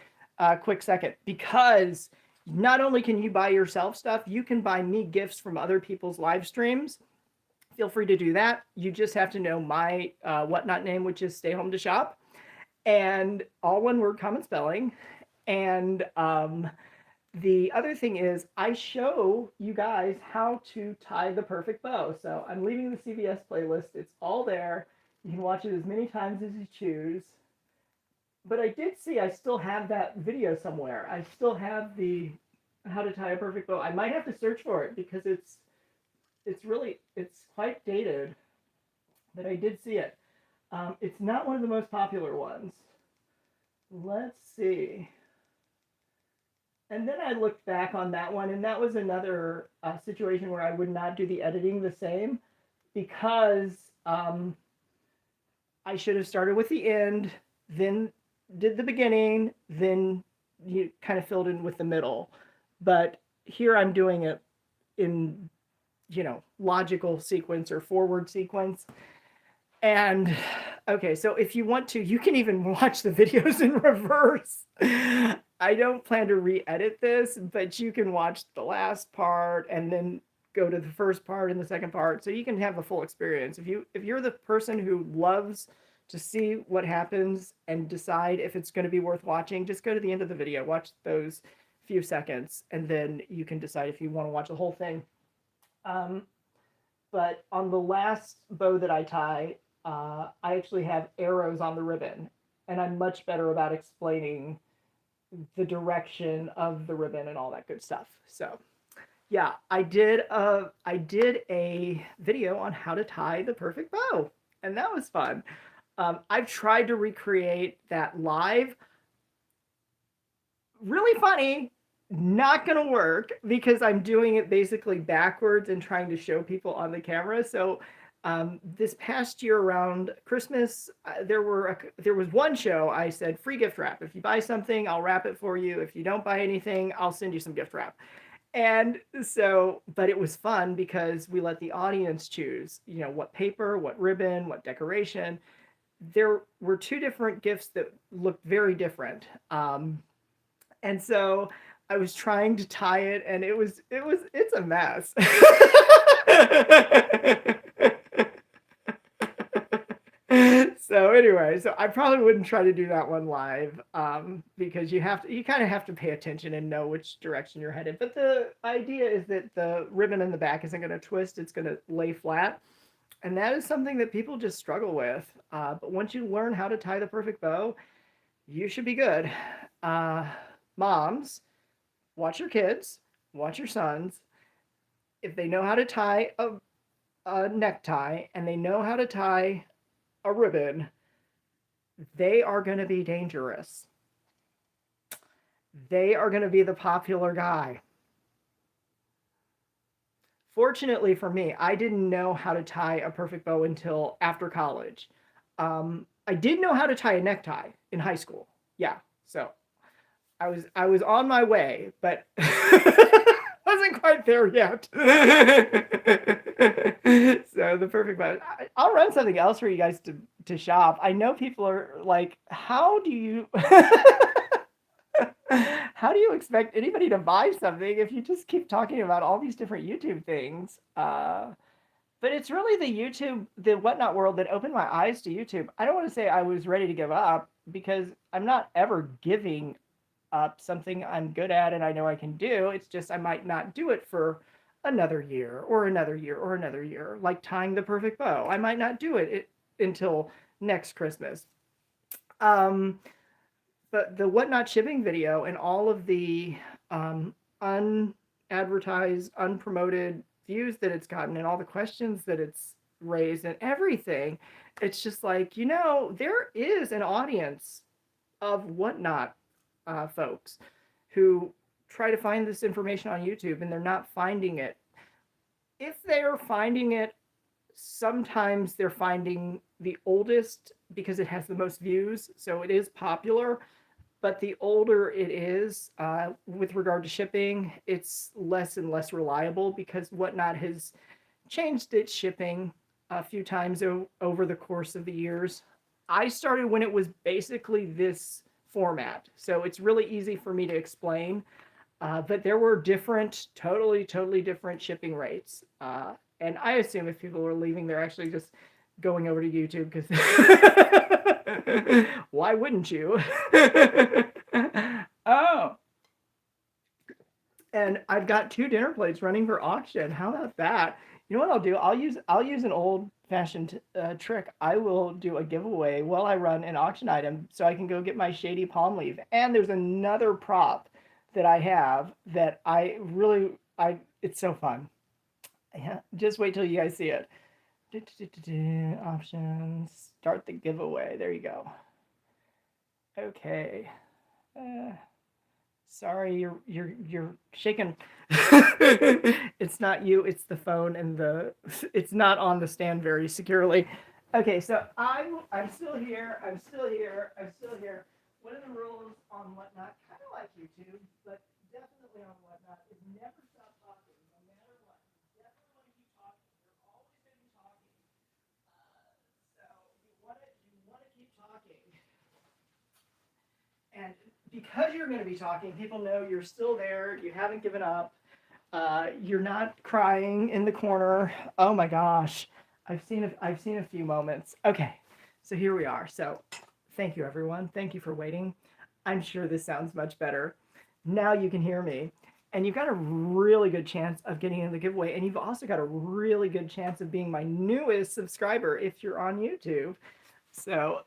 quick second, because not only can you buy yourself stuff, you can buy me gifts from other people's live streams. Feel free to do that. You just have to know my whatnot name, which is Stay Home to Shop, and all one word, common spelling. And the other thing is I show you guys how to tie the perfect bow. So I'm leaving the CVS playlist. It's all there. You can watch it as many times as you choose. But I did see I still have that video somewhere. I still have the how to tie a perfect bow. I might have to search for it because it's quite dated, but I did see it. It's not one of the most popular ones. Let's see. And then I looked back on that one, and that was another situation where I would not do the editing the same, because I should have started with the end, then did the beginning, then you kind of filled in with the middle. But here I'm doing it in, logical sequence or forward sequence. And okay, so if you want to, you can even watch the videos in reverse. I don't plan to re-edit this, but you can watch the last part and then go to the first part and the second part, so you can have a full experience. If you're the person who loves to see what happens and decide if it's going to be worth watching, just go to the end of the video, watch those few seconds, and then you can decide if you want to watch the whole thing. But on the last bow that I tie, I actually have arrows on the ribbon, and I'm much better about explaining the direction of the ribbon and all that good stuff. So yeah, I did a video on how to tie the perfect bow, and that was fun. I've tried to recreate that live. Really funny, not gonna work because I'm doing it basically backwards and trying to show people on the camera. So this past year around Christmas, there was one show I said free gift wrap. If you buy something, I'll wrap it for you. If you don't buy anything, I'll send you some gift wrap. And so, but it was fun because we let the audience choose, what paper, what ribbon, what decoration. There were two different gifts that looked very different. And so I was trying to tie it, and it's a mess. So anyway, so I probably wouldn't try to do that one live, because you kind of have to pay attention and know which direction you're headed. But the idea is that the ribbon in the back isn't going to twist, it's going to lay flat. And that is something that people just struggle with. But once you learn how to tie the perfect bow, you should be good. Moms, watch your kids, watch your sons. If they know how to tie a necktie and they know how to tie a ribbon, they are going to be dangerous. They are going to be the popular guy. Fortunately for me, I didn't know how to tie a perfect bow until after college. I did know how to tie a necktie in high school. Yeah, so I was on my way, but wasn't quite there yet. So the perfect bow. I'll run something else for you guys to shop. I know people are like, how do you how do you expect anybody to buy something if you just keep talking about all these different YouTube things? But it's really the whatnot world that opened my eyes to YouTube. I don't want to say I was ready to give up because I'm not ever giving up something I'm good at and I know I can do. It's just I might not do it for another year or another year or another year, like tying the perfect bow. I might not do it until next Christmas. Um, but the whatnot shipping video and all of the unadvertised, unpromoted views that it's gotten and all the questions that it's raised and everything, it's just like, there is an audience of whatnot folks who try to find this information on YouTube and they're not finding it. If they're finding it, sometimes they're finding the oldest because it has the most views, so it is popular. But the older it is, with regard to shipping, it's less and less reliable because Whatnot has changed its shipping a few times over the course of the years. I started when it was basically this format, so it's really easy for me to explain. But there were totally different shipping rates. And I assume if people are leaving, they're actually just going over to YouTube because why wouldn't you? Oh, and I've got 2 dinner plates running for auction. How about that? You know what I'll do? I'll use an old fashioned trick. I will do a giveaway while I run an auction item, so I can go get my shady palm leaf. And there's another prop that I have that it's so fun. Yeah, just wait till you guys see it. Options. Start the giveaway. There you go. Okay. Sorry, you're shaking. It's not you. It's the phone and it's not on the stand very securely. Okay, so I'm still here. I'm still here. I'm still here. One of the rules on Whatnot, kind of like YouTube, but definitely on Whatnot, is never stop talking, no matter what. You definitely want to keep talking. You're always going to be talking. So you want to keep talking. And because you're going to be talking, people know you're still there. You haven't given up. You're not crying in the corner. Oh my gosh, I've seen a few moments. Okay, so here we are. So thank you, everyone. Thank you for waiting. I'm sure this sounds much better. Now you can hear me. And you've got a really good chance of getting in the giveaway. And you've also got a really good chance of being my newest subscriber if you're on YouTube. So,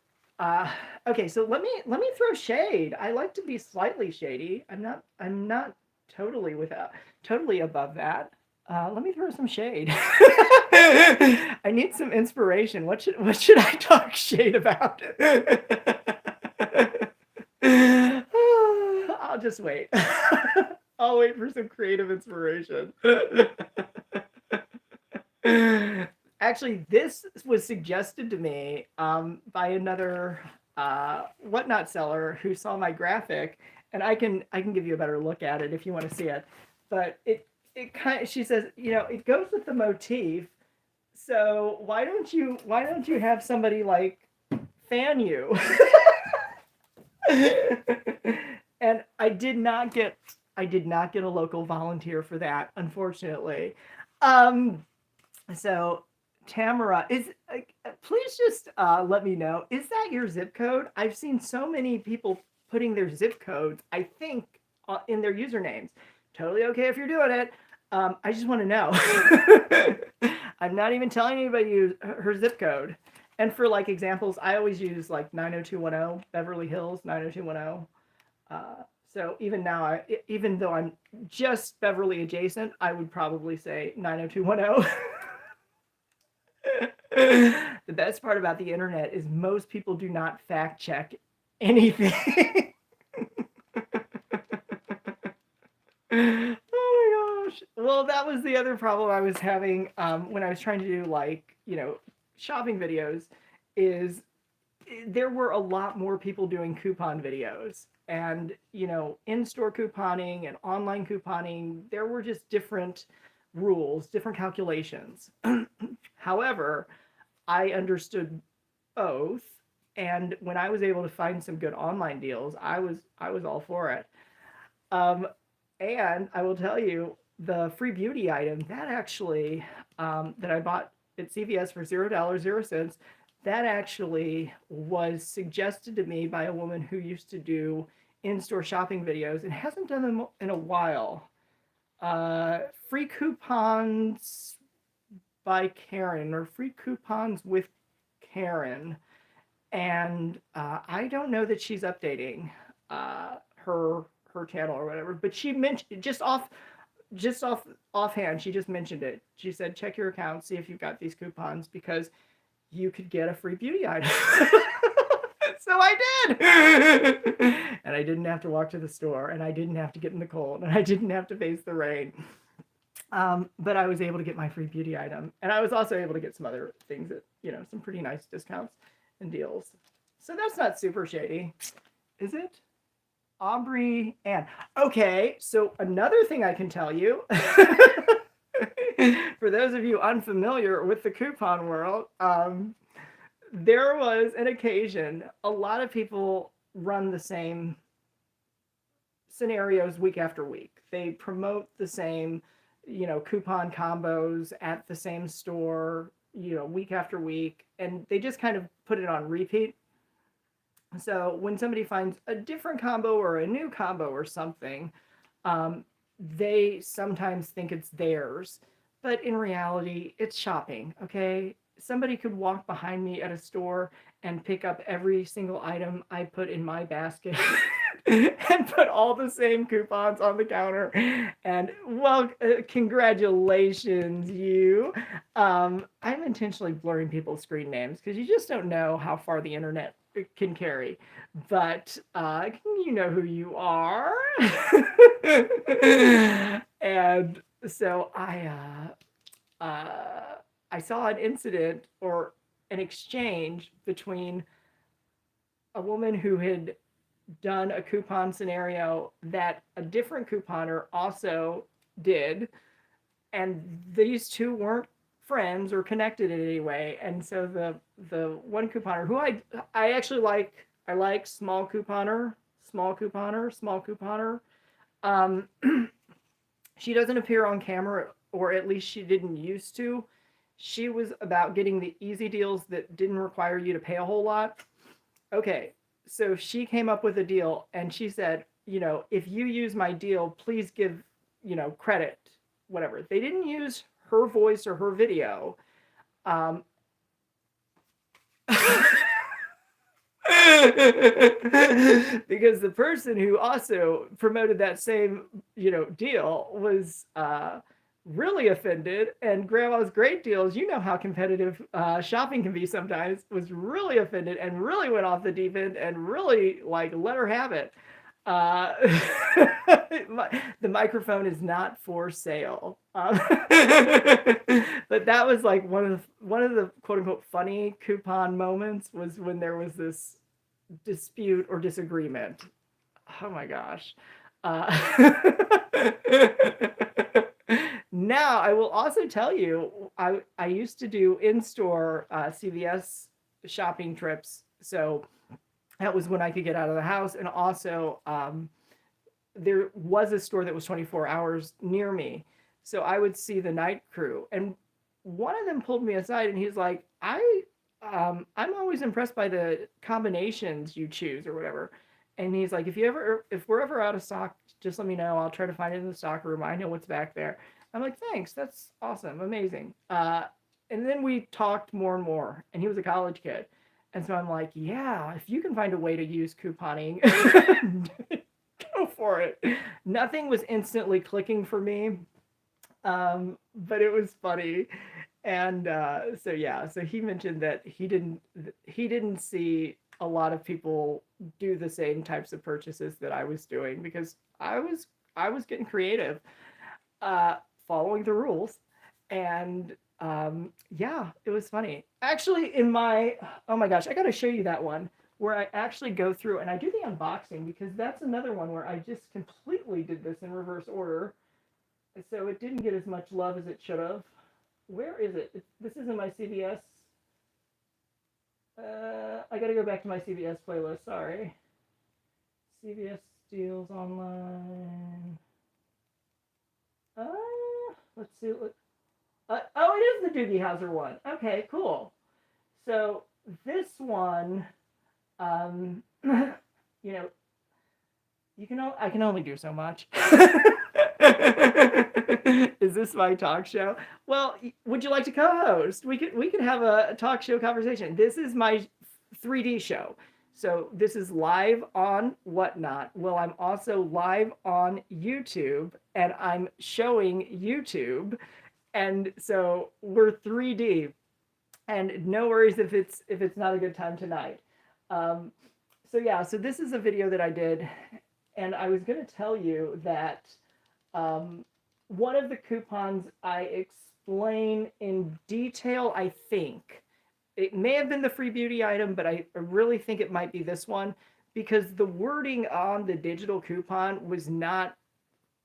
okay, so let me throw shade. I like to be slightly shady. I'm not totally above that. Let me throw some shade. I need some inspiration. What should I talk shade about? I'll just wait. I'll wait for some creative inspiration. Actually, this was suggested to me by another Whatnot seller who saw my graphic, and I can give you a better look at it if you want to see it. But she says, it goes with the motif. So why don't you have somebody like fan you? And I did not get a local volunteer for that, unfortunately. So Tamara, please just let me know, is that your zip code? I've seen so many people putting their zip codes, I think, in their usernames. Totally okay if you're doing it. I just want to know. I'm not even telling anybody her zip code. And for like examples, I always use like 90210, Beverly Hills 90210. So even now, even though I'm just Beverly adjacent, I would probably say 90210. The best part about the internet is most people do not fact check anything. Oh my gosh. Well, that was the other problem I was having when I was trying to do shopping videos, is there were a lot more people doing coupon videos, and in-store couponing and online couponing, there were just different rules, different calculations. However, I understood both, and when I was able to find some good online deals, I was all for it. And I will tell you, the free beauty item that actually that I bought at CVS for $0.00. That actually was suggested to me by a woman who used to do in-store shopping videos and hasn't done them in a while. Free coupons by Karen, or free coupons with Karen. And I don't know that she's updating her channel or whatever, but she mentioned offhand, she just mentioned it. She said, check your account, see if you've got these coupons, because you could get a free beauty item. So I did. And I didn't have to walk to the store, and I didn't have to get in the cold, and I didn't have to face the rain. But I was able to get my free beauty item, and I was also able to get some other things at, some pretty nice discounts and deals. So that's not super shady, is it? Aubrey Ann. Okay, so another thing I can tell you, for those of you unfamiliar with the coupon world, there was an occasion, a lot of people run the same scenarios week after week. They promote the same, coupon combos at the same store, week after week, and they just kind of put it on repeat. So when somebody finds a different combo or a new combo or something, they sometimes think it's theirs, but in reality, it's shopping, okay? Somebody could walk behind me at a store and pick up every single item I put in my basket and put all the same coupons on the counter. And, well, congratulations, you. I'm intentionally blurring people's screen names because you just don't know how far the internet can carry, but you know who you are. And so I saw an incident or an exchange between a woman who had done a coupon scenario that a different couponer also did, and these two weren't friends or connected in any way. And so the one couponer who I actually like, I like small couponer. She doesn't appear on camera, or at least she didn't used to. She was about getting the easy deals that didn't require you to pay a whole lot. Okay, so she came up with a deal, and she said, if you use my deal, please give, credit, whatever. They didn't use her voice or her video. Because the person who also promoted that same, deal was really offended, and Grandma's Great Deals, how competitive shopping can be sometimes, was really offended and really went off the deep end and really let her have it. The microphone is not for sale. But that was one of the quote unquote funny coupon moments, was when there was this dispute or disagreement. Oh my gosh. Now I will also tell you, I used to do in-store CVS shopping trips. So that was when I could get out of the house. And also, there was a store that was 24 hours near me. So I would see the night crew. And one of them pulled me aside, and he's like, I'm always impressed by the combinations you choose or whatever. And he's like, if we're ever out of stock, just let me know. I'll try to find it in the stock room. I know what's back there. I'm like, thanks. That's awesome. Amazing. And then we talked more and more, and he was a college kid. And so I'm like, yeah, if you can find a way to use couponing, go for it. Nothing was instantly clicking for me, but it was funny. And so he mentioned that he didn't see a lot of people do the same types of purchases that I was doing, because I was getting creative, following the rules. And yeah, it was funny. Actually, oh my gosh, I got to show you that one where I actually go through and I do the unboxing, because that's another one where I just completely did this in reverse order. So it didn't get as much love as it should have. Where is it? This is in my CVS. I got to go back to my CVS playlist. Sorry. CVS deals online. Let's see. Oh, it is the Doogie Howser one. Okay, cool. So this one, you know, I can only do so much. Is this my talk show? Well, would you like to co-host? We could have a talk show conversation. This is my 3D show. So this is live on Whatnot. Well, I'm also live on YouTube, and I'm showing YouTube, and so we're 3D. And no worries if it's not a good time tonight. Um, so yeah, so this is a video that I did, and I was going to tell you that um, one of the coupons I explain in detail, I think. It may have been the free beauty item, but I really think it might be this one, because the wording on the digital coupon was not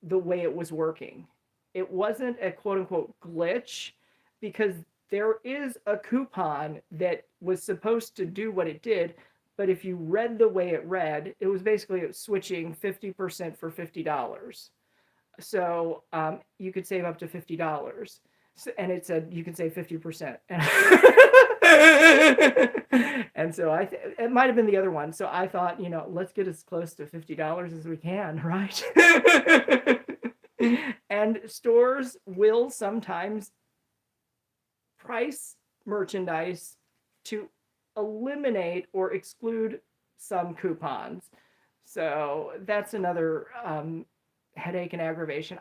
the way it was working. It wasn't a quote unquote glitch, because there is a coupon that was supposed to do what it did, but if you read the way it read, it was basically switching 50% for $50. So you could save up to $50. So, and it said you can save 50%. And so it might have been the other one. So I thought, let's get as close to $50 as we can, right? And stores will sometimes price merchandise to eliminate or exclude some coupons. So that's another headache and aggravation.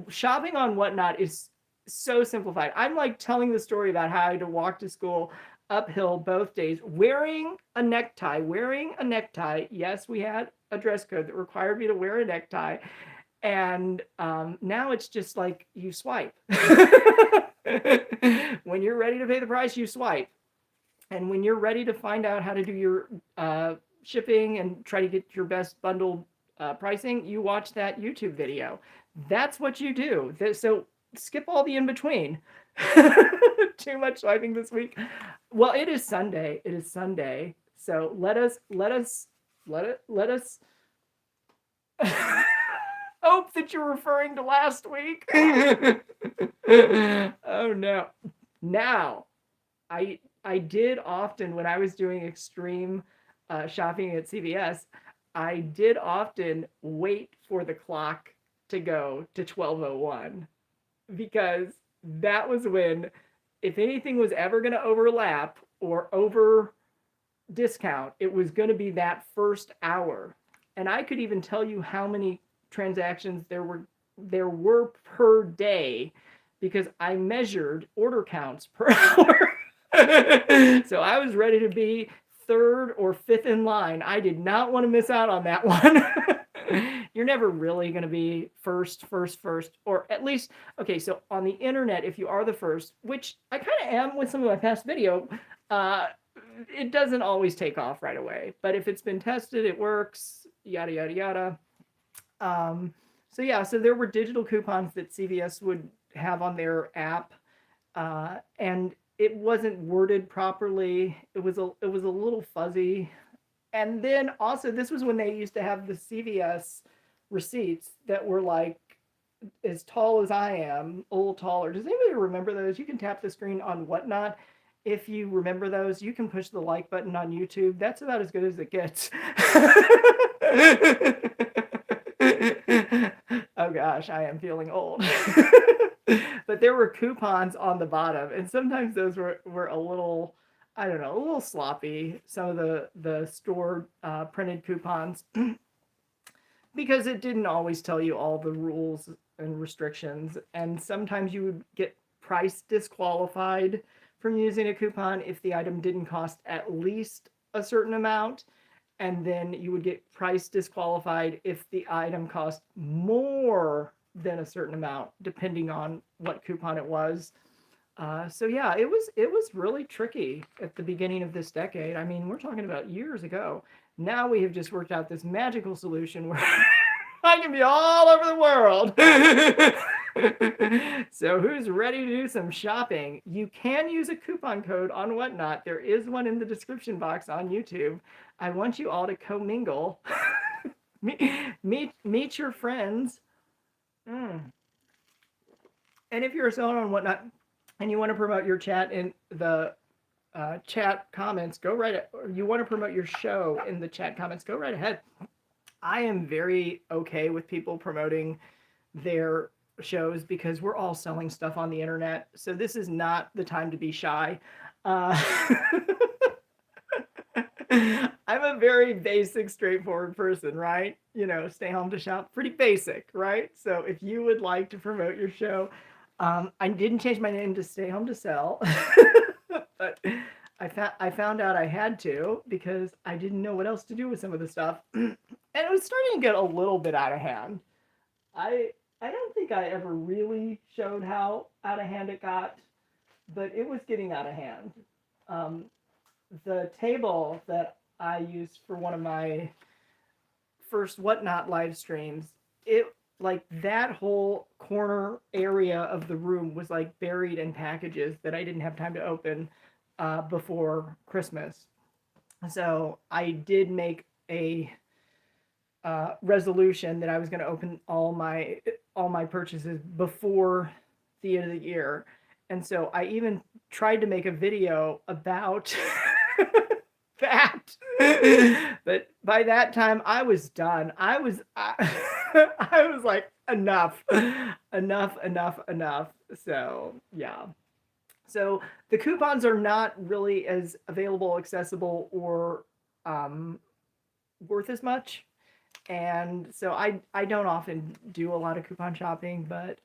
Shopping on Whatnot is so simplified. I'm like telling the story about how I had to walk to school uphill both days wearing a necktie. Yes, we had a dress code that required me to wear a necktie. And now it's just like you swipe. When you're ready to pay the price, you swipe. And when you're ready to find out how to do your shipping and try to get your best bundled pricing, you watch that YouTube video. That's what you do. So skip all the in between. Too much swiping this week. Well, it is Sunday. So let us hope that you're referring to last week. Oh no. Now, I did often, when I was doing extreme shopping at CVS, I did often wait for the clock to go to 12:01, because that was when, if anything was ever going to overlap or over discount, it was going to be that first hour. And I could even tell you how many transactions there were per day, because I measured order counts per hour. So I was ready to be third or fifth in line. I did not want to miss out on that one. You're never really going to be first, or at least, okay, so on the internet, if you are the first, which I kind of am with some of my past video, it doesn't always take off right away. But if it's been tested, it works, yada, yada, yada. So yeah, so there were digital coupons that CVS would have on their app, and it wasn't worded properly. It was a little fuzzy. And then also, this was when they used to have the CVS receipts that were like as tall as I am, a little taller. Does anybody remember those? You can tap the screen on Whatnot. If you remember those, you can push the like button on YouTube. That's about as good as it gets. Oh gosh, I am feeling old. But there were coupons on the bottom, and sometimes those were a little, I don't know, a little sloppy, some of the store printed coupons, because it didn't always tell you all the rules and restrictions, and sometimes you would get price disqualified from using a coupon if the item didn't cost at least a certain amount, and then you would get price disqualified if the item cost more than a certain amount, depending on what coupon it was. So yeah, it was really tricky at the beginning of this decade. I mean, we're talking about years ago. Now we have just worked out this magical solution where I can be all over the world. So who's ready to do some shopping? You can use a coupon code on Whatnot. There is one in the description box on YouTube. I want you all to commingle. meet your friends. And if you're a seller on Whatnot, and you want to promote your chat in the chat comments, go right. Or you want to promote your show in the chat comments, go right ahead. I am very okay with people promoting their shows because we're all selling stuff on the internet. So this is not the time to be shy. Uh, I'm a very basic, straightforward person, right? You know, stay home to shop, pretty basic, right? So if you would like to promote your show, I didn't change my name to Stay Home to Sell, but I found out I had to because I didn't know what else to do with some of the stuff, and it was starting to get a little bit out of hand. I I don't think I ever really showed how out of hand it got, but it was getting out of hand. Um, the table that I used for one of my first Whatnot live streams, it like that whole corner area of the room was like buried in packages that I didn't have time to open before Christmas. So I did make a resolution that I was going to open all my purchases before the end of the year, and so I even tried to make a video about that. But by that time, I was done. I was like, enough, enough. So yeah. So the coupons are not really as available, accessible, or um, worth as much. And so I don't often do a lot of coupon shopping, but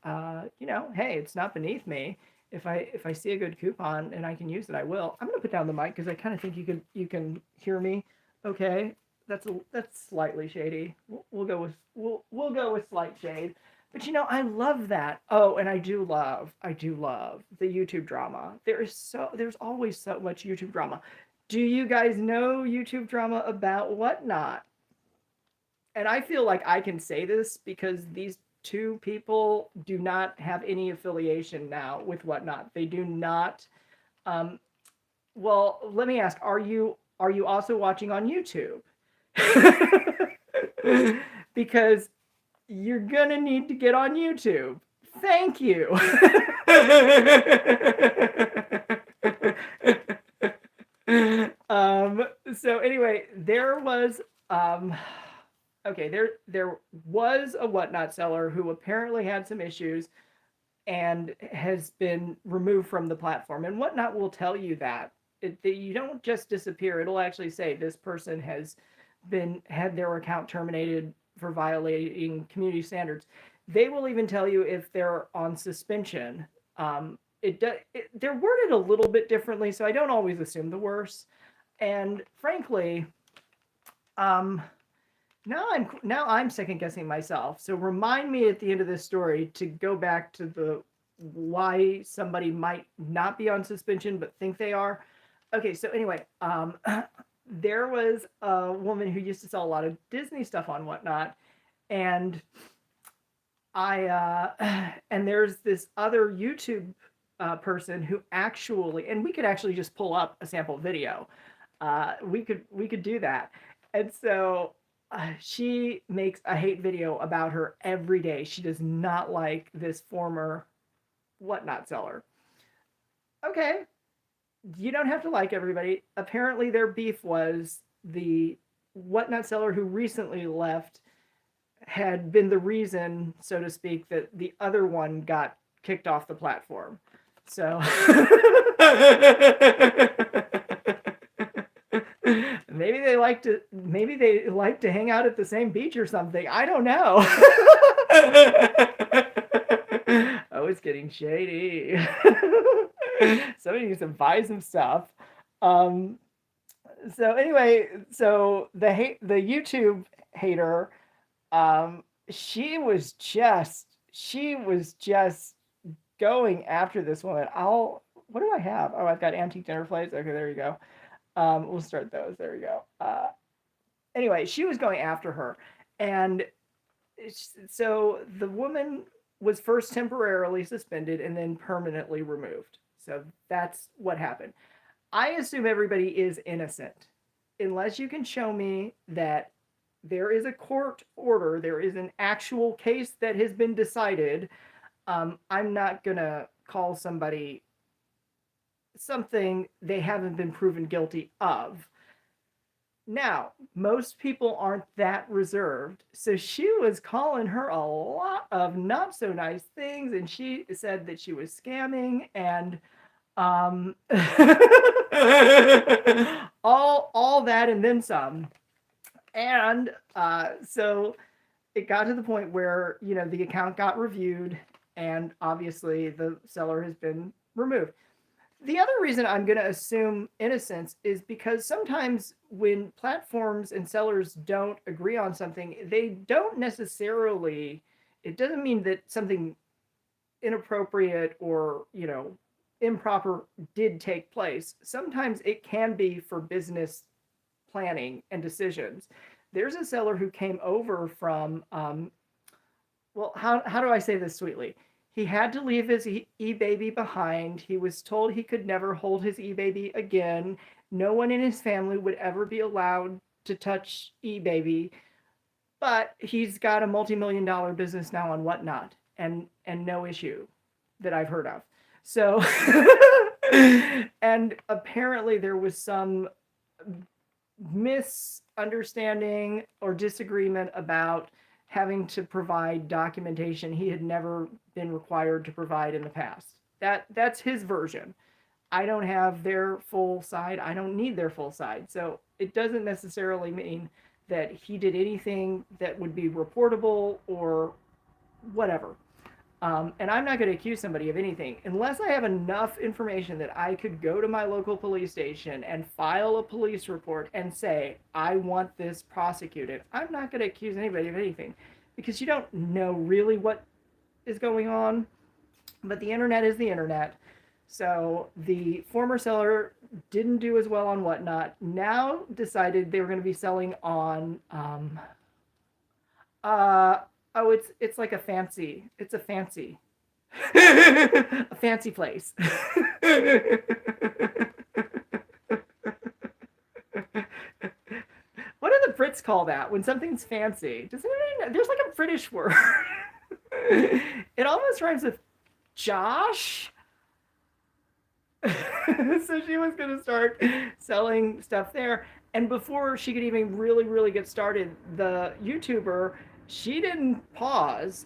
you know, hey, it's not beneath me. If I see a good coupon and I can use it, I will. I'm gonna put down the mic because I kind of think you can hear me. Okay, that's slightly shady. We'll go with we'll go with slight shade. But you know, I love that. Oh, and I do love the YouTube drama. There's always so much YouTube drama. Do you guys know YouTube drama about Whatnot? And I feel like I can say this because these two people do not have any affiliation now with Whatnot. They do not. Um, well, let me ask: are you also watching on YouTube? Because you're gonna need to get on YouTube. Thank you. So anyway, there was okay, there was a Whatnot seller who apparently had some issues and has been removed from the platform. And Whatnot will tell you that. You don't just disappear. It'll actually say this person has had their account terminated for violating community standards. They will even tell you if they're on suspension. They're worded a little bit differently, so I don't always assume the worst. And frankly, um, now I'm second guessing myself. So remind me at the end of this story to go back to the why somebody might not be on suspension but think they are. Okay, so anyway, there was a woman who used to sell a lot of Disney stuff on Whatnot, and and there's this other YouTube person who actually, and we could actually just pull up a sample video. We could do that, and so she makes a hate video about her every day. She does not like this former Whatnot seller. Okay, you don't have to like everybody. Apparently, their beef was the Whatnot seller who recently left had been the reason, so to speak, that the other one got kicked off the platform. So maybe they like to hang out at the same beach or something. I don't know. Oh, it's getting shady. Somebody needs to buy some stuff. So anyway, so the YouTube hater, she was just going after this woman. What do I have? Oh, I've got antique dinner plates. Okay, there you go. We'll start those. There we go. Anyway, she was going after her. And so the woman was first temporarily suspended and then permanently removed. So that's what happened. I assume everybody is innocent unless you can show me that there is a court order, there is an actual case that has been decided. I'm not going to call somebody something they haven't been proven guilty of. Now, most people aren't that reserved. So she was calling her a lot of not so nice things, and she said that she was scamming and um all that and then some. And so it got to the point where, the account got reviewed and obviously the seller has been removed. The other reason I'm going to assume innocence is because sometimes when platforms and sellers don't agree on something, they don't necessarily, it doesn't mean that something inappropriate or, improper did take place. Sometimes it can be for business planning and decisions. There's a seller who came over from, well, how do I say this sweetly? He had to leave his e-baby behind. He was told he could never hold his e-baby again. No one in his family would ever be allowed to touch e-baby. But he's got a multi-million-dollar business now on Whatnot, and no issue that I've heard of. So, and apparently there was some misunderstanding or disagreement about having to provide documentation he had never been required to provide in the past. That's his version. I don't have their full side. I don't need their full side. So it doesn't necessarily mean that he did anything that would be reportable or whatever. And I'm not going to accuse somebody of anything unless I have enough information that I could go to my local police station and file a police report and say, I want this prosecuted. I'm not going to accuse anybody of anything because you don't know really what is going on. But the internet is the internet. So the former seller didn't do as well on Whatnot. Now decided they were going to be selling on oh, it's like a fancy. It's a fancy. A fancy place. What do the Brits call that when something's fancy? Does anybody know? There's like a British word. It almost rhymes with Josh. So she was going to start selling stuff there. And before she could even really get started, the YouTuber, she didn't pause.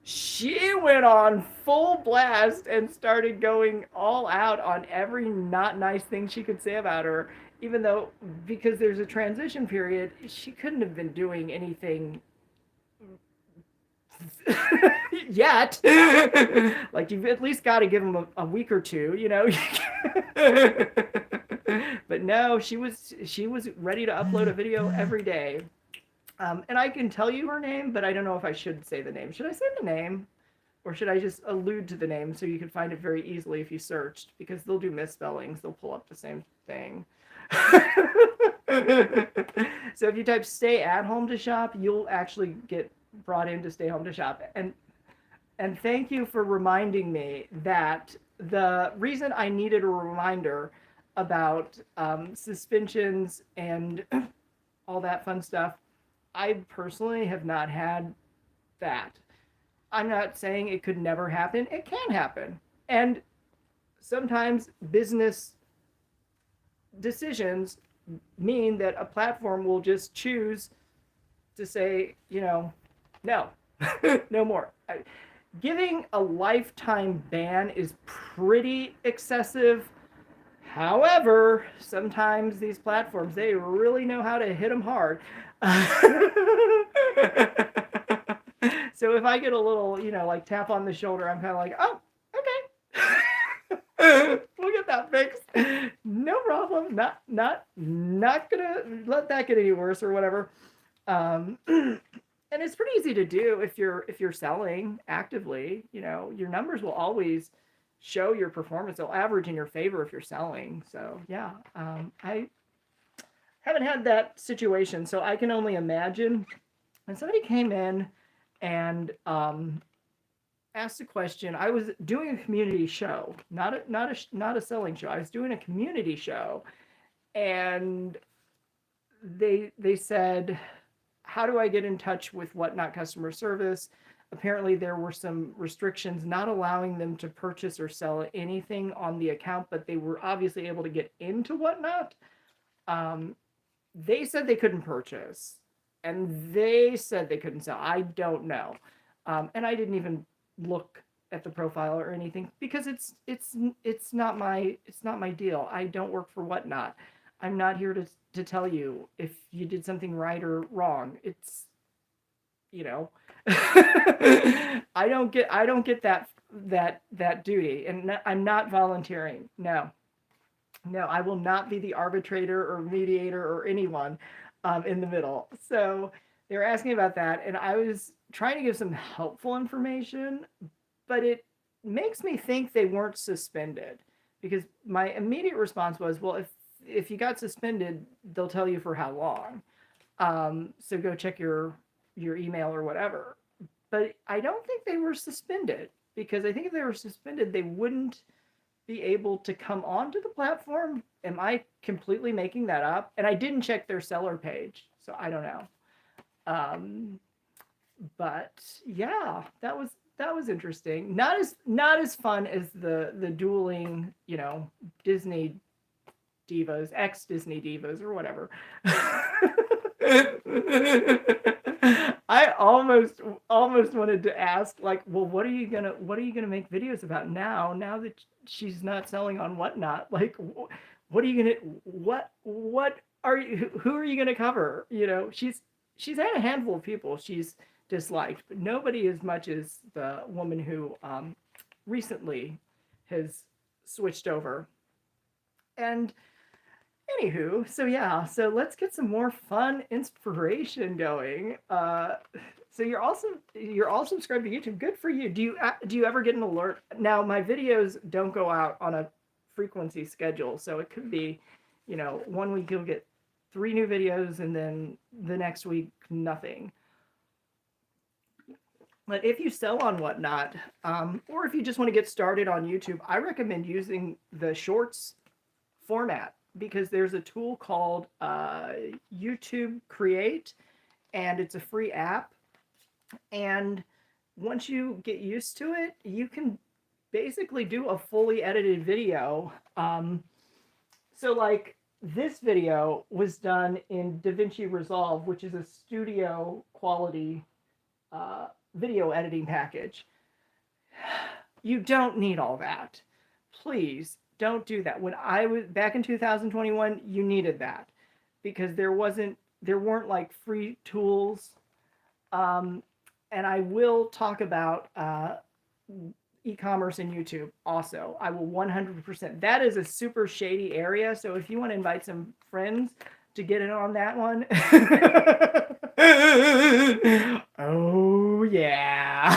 She went on full blast and started going all out on every not nice thing she could say about her, even though, because there's a transition period, she couldn't have been doing anything yet. Like, you've at least got to give them a week or two, But no, she was ready to upload a video every day. And I can tell you her name, but I don't know if I should say the name. Should I say the name? Or should I just allude to the name so you can find it very easily if you searched? Because they'll do misspellings. They'll pull up the same thing. So if you type stay at home to shop, you'll actually get brought in to stay home to shop. And thank you for reminding me that the reason I needed a reminder about suspensions and all that fun stuff, I personally have not had that. I'm not saying it could never happen. It can happen. And sometimes business decisions mean that a platform will just choose to say, no, no more. Giving a lifetime ban is pretty excessive. However, sometimes these platforms, they really know how to hit them hard. So if I get a little, like tap on the shoulder, I'm kind of like, oh, okay. We'll get that fixed. No problem. Not gonna let that get any worse or whatever. And it's pretty easy to do if you're selling actively. Your numbers will always show your performance. They'll average in your favor if you're selling. So yeah, I haven't had that situation, so I can only imagine. When somebody came in and asked a question, I was doing a community show, not a selling show. I was doing a community show, and they said, how do I get in touch with Whatnot customer service? apparently there were some restrictions not allowing them to purchase or sell anything on the account, but they were obviously able to get into Whatnot. They said they couldn't purchase, and they said they couldn't sell. I don't know, and I didn't even look at the profile or anything because it's not my deal. I don't work for Whatnot. I'm not here to tell you if you did something right or wrong. It's, you know, I don't get that duty, and I'm not volunteering. No. No, I will not be the arbitrator or mediator or anyone in the middle. So they were asking about that, and I was trying to give some helpful information, but it makes me think they weren't suspended, because my immediate response was, well, if you got suspended, they'll tell you for how long. So go check your email or whatever. But I don't think they were suspended, because I think if they were suspended, they wouldn't be able to come onto the platform. Am I completely making that up? And I didn't check their seller page, so I don't know. But yeah, that was interesting. Not as fun as the dueling, Disney divas, ex Disney divas, or whatever. I almost wanted to ask, like, well, what are you gonna make videos about now that she's not selling on Whatnot? Like, what are you gonna what are you who are you gonna cover? She's had a handful of people she's disliked, but nobody as much as the woman who recently has switched over. And anywho, so yeah, so let's get some more fun inspiration going. So you're all subscribed to YouTube. Good for you. Do you ever get an alert? Now my videos don't go out on a frequency schedule, so it could be, 1 week you'll get 3 new videos, and then the next week nothing. But if you sell on Whatnot, or if you just want to get started on YouTube, I recommend using the Shorts format, because there's a tool called YouTube Create, and it's a free app. And once you get used to it, you can basically do a fully edited video. So like this video was done in DaVinci Resolve, which is a studio quality video editing package. You don't need all that. Please don't do that. When I was back in 2021, you needed that, because there weren't like free tools. And I will talk about e-commerce and YouTube also. I will 100%. That is a super shady area. So if you want to invite some friends to get in on that one, oh yeah,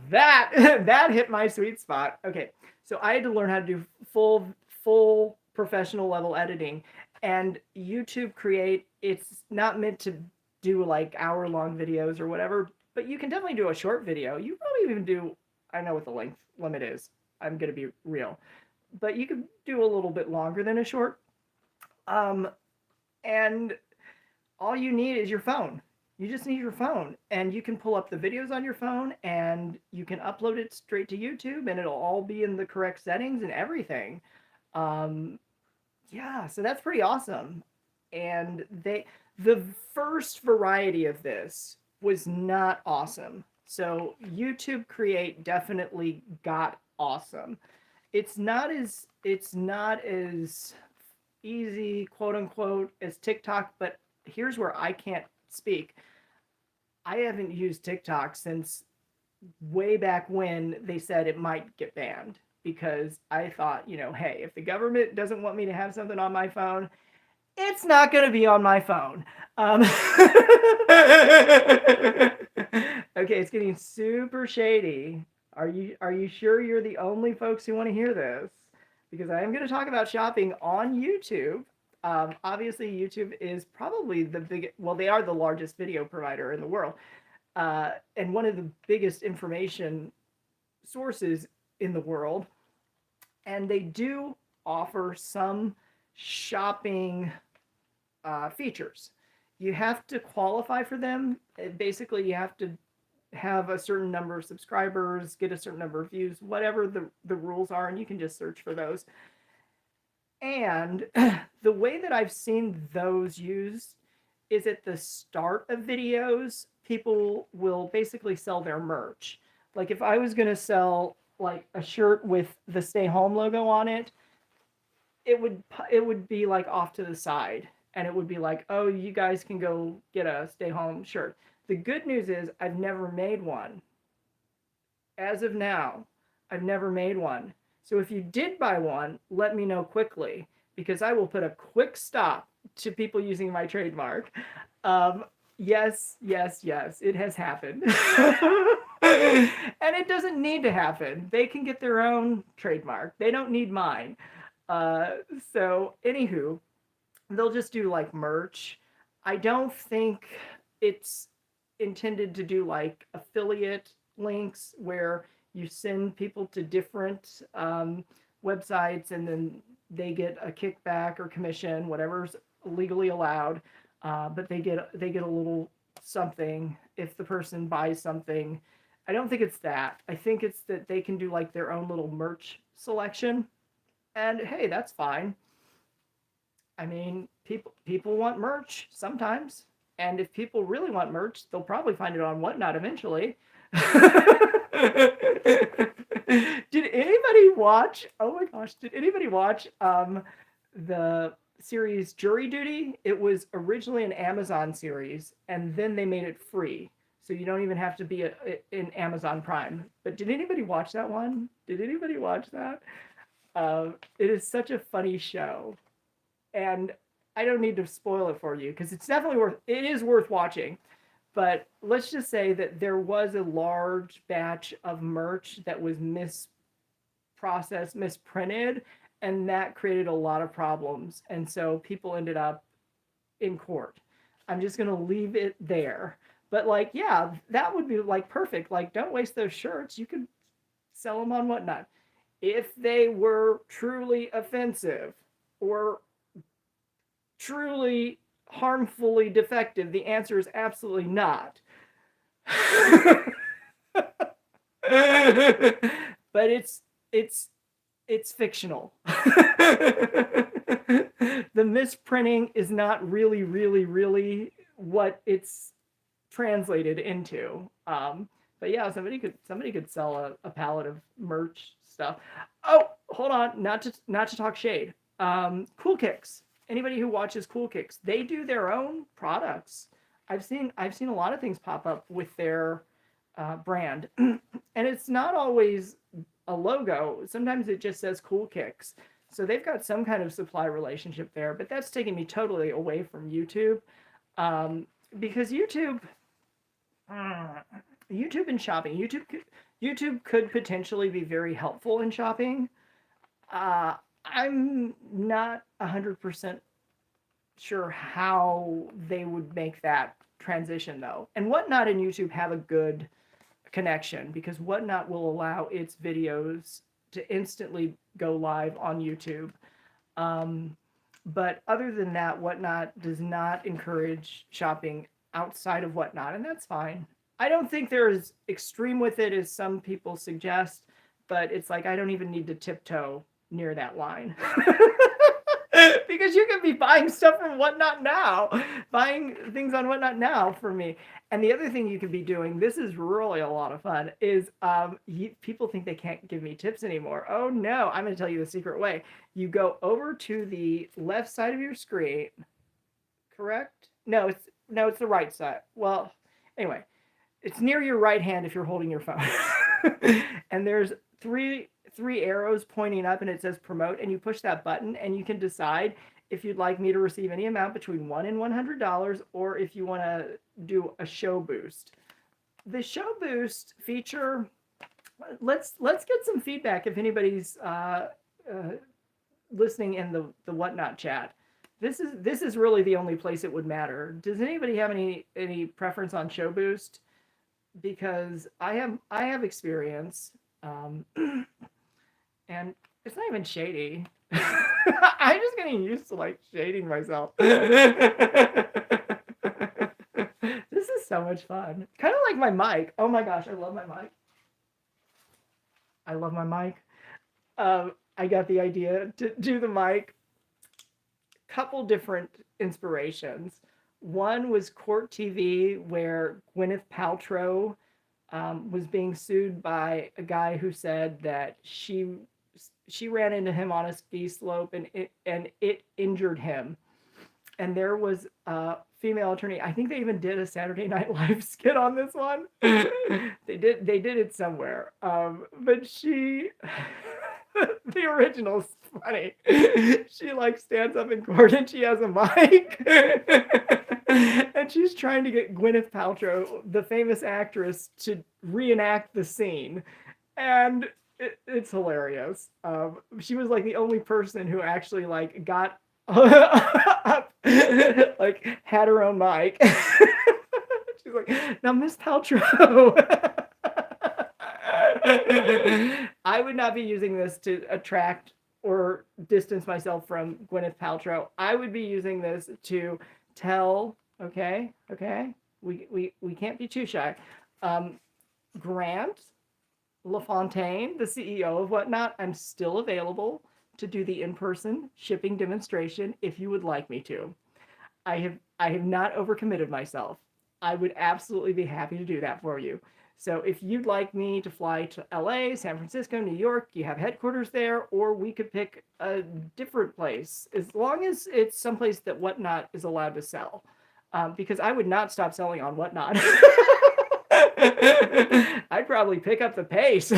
that hit my sweet spot. Okay, so I had to learn how to do full professional level editing, and YouTube Create, it's not meant to do like hour-long videos or whatever, but you can definitely do a short video. You probably even do, I know what the length limit is. I'm going to be real. But you could do a little bit longer than a short. And all you need is your phone. You just need your phone, and you can pull up the videos on your phone, and you can upload it straight to YouTube, and it'll all be in the correct settings and everything. Yeah, so that's pretty awesome. And the first variety of this was not awesome. So YouTube Create definitely got awesome. It's not as easy, quote unquote, as TikTok, but here's where I can't speak. I haven't used TikTok since way back when they said it might get banned, because I thought, hey, if the government doesn't want me to have something on my phone, it's not going to be on my phone. Okay, it's getting super shady. Are you sure you're the only folks who want to hear this? Because I am going to talk about shopping on YouTube. Obviously, YouTube is probably they are the largest video provider in the world, and one of the biggest information sources in the world. And they do offer some shopping features. you have to qualify for them. Basically, you have to have a certain number of subscribers, get a certain number of views, whatever the rules are, and you can just search for those. And the way that I've seen those used is at the start of videos, people will basically sell their merch. Like if I was going to sell like a shirt with the Stay Home logo on it, it would be like off to the side, and it would be like, oh, you guys can go get a Stay Home shirt. The good news is I've never made one. As of now, I've never made one. So if you did buy one, let me know quickly, because I will put a quick stop to people using my trademark. Yes, yes, yes, it has happened. And it doesn't need to happen. They can get their own trademark. They don't need mine. Uh, so, anywho, they'll just do like merch. I don't think it's intended to do like affiliate links where you send people to different websites and then they get a kickback or commission, whatever's legally allowed. But they get a little something if the person buys something. I don't think it's that. I think it's that they can do like their own little merch selection, and hey, that's fine. I mean, people want merch sometimes, and if people really want merch, they'll probably find it on Whatnot eventually. Did anybody watch? Oh my gosh! Did anybody watch the series Jury Duty? It was originally an Amazon series, and then they made it free, so you don't even have to be in Amazon Prime. But did anybody watch that one? Did anybody watch that? It is such a funny show, and I don't need to spoil it for you because it is worth watching. But let's just say that there was a large batch of merch that was misprocessed, misprinted, and that created a lot of problems. And so people ended up in court. I'm just going to leave it there. But like, yeah, that would be like perfect. Like, don't waste those shirts. You could sell them on Whatnot. If they were truly offensive or truly harmfully defective, the answer is absolutely not. But it's fictional. The misprinting is not really what it's translated into. But yeah, somebody could sell a pallet of merch stuff. Oh, hold on, not to talk shade. Cool Kicks. Anybody who watches Cool Kicks, they do their own products. I've seen a lot of things pop up with their brand, and it's not always a logo. Sometimes it just says Cool Kicks. So they've got some kind of supply relationship there, but that's taking me totally away from YouTube, because YouTube and shopping. YouTube could potentially be very helpful in shopping. I'm not 100% sure how they would make that transition though. And Whatnot and YouTube have a good connection because Whatnot will allow its videos to instantly go live on YouTube. But other than that, Whatnot does not encourage shopping outside of Whatnot, and that's fine. I don't think they're as extreme with it as some people suggest, but it's like I don't even need to tiptoe near that line. Because you can be buying stuff from Whatnot now, buying things on Whatnot now for me. And the other thing you could be doing, this is really a lot of fun, is people think they can't give me tips anymore. Oh no, I'm going to tell you the secret way. You go over to the left side of your screen, correct? No, it's the right side. Well, anyway, it's near your right hand if you're holding your phone. And there's three arrows pointing up and it says promote, and you push that button and you can decide if you'd like me to receive any amount between $1 and $100 or if you want to do a show boost. The show boost feature, let's get some feedback if anybody's listening in the Whatnot chat. This is really the only place it would matter. Does anybody have any preference on show boost? Because I have experience, and it's not even shady. I'm just getting used to like shading myself. So much fun. Kind of like my mic. Oh my gosh, I love my mic. I love my mic. I got the idea to do the mic. Couple different inspirations. One was Court TV, where Gwyneth Paltrow was being sued by a guy who said that she ran into him on a ski slope and it injured him. And there was a female attorney. I think they even did a Saturday Night Live skit on this one. They did it somewhere. But she the original's funny. She like stands up in court and she has a mic. And she's trying to get Gwyneth Paltrow, the famous actress, to reenact the scene. And it's hilarious. She was like the only person who actually like got up, like had her own mic. She's like, now Miss Paltrow. I would not be using this to attract or distance myself from Gwyneth Paltrow. I would be using this to tell, okay, we can't be too shy. Grant LaFontaine, the CEO of Whatnot, I'm still available to do the in-person shipping demonstration if you would like me to. I have not overcommitted myself. I would absolutely be happy to do that for you. So if you'd like me to fly to LA, San Francisco, New York, you have headquarters there, or we could pick a different place, as long as it's someplace that Whatnot is allowed to sell. Because I would not stop selling on Whatnot. I'd probably pick up the pace.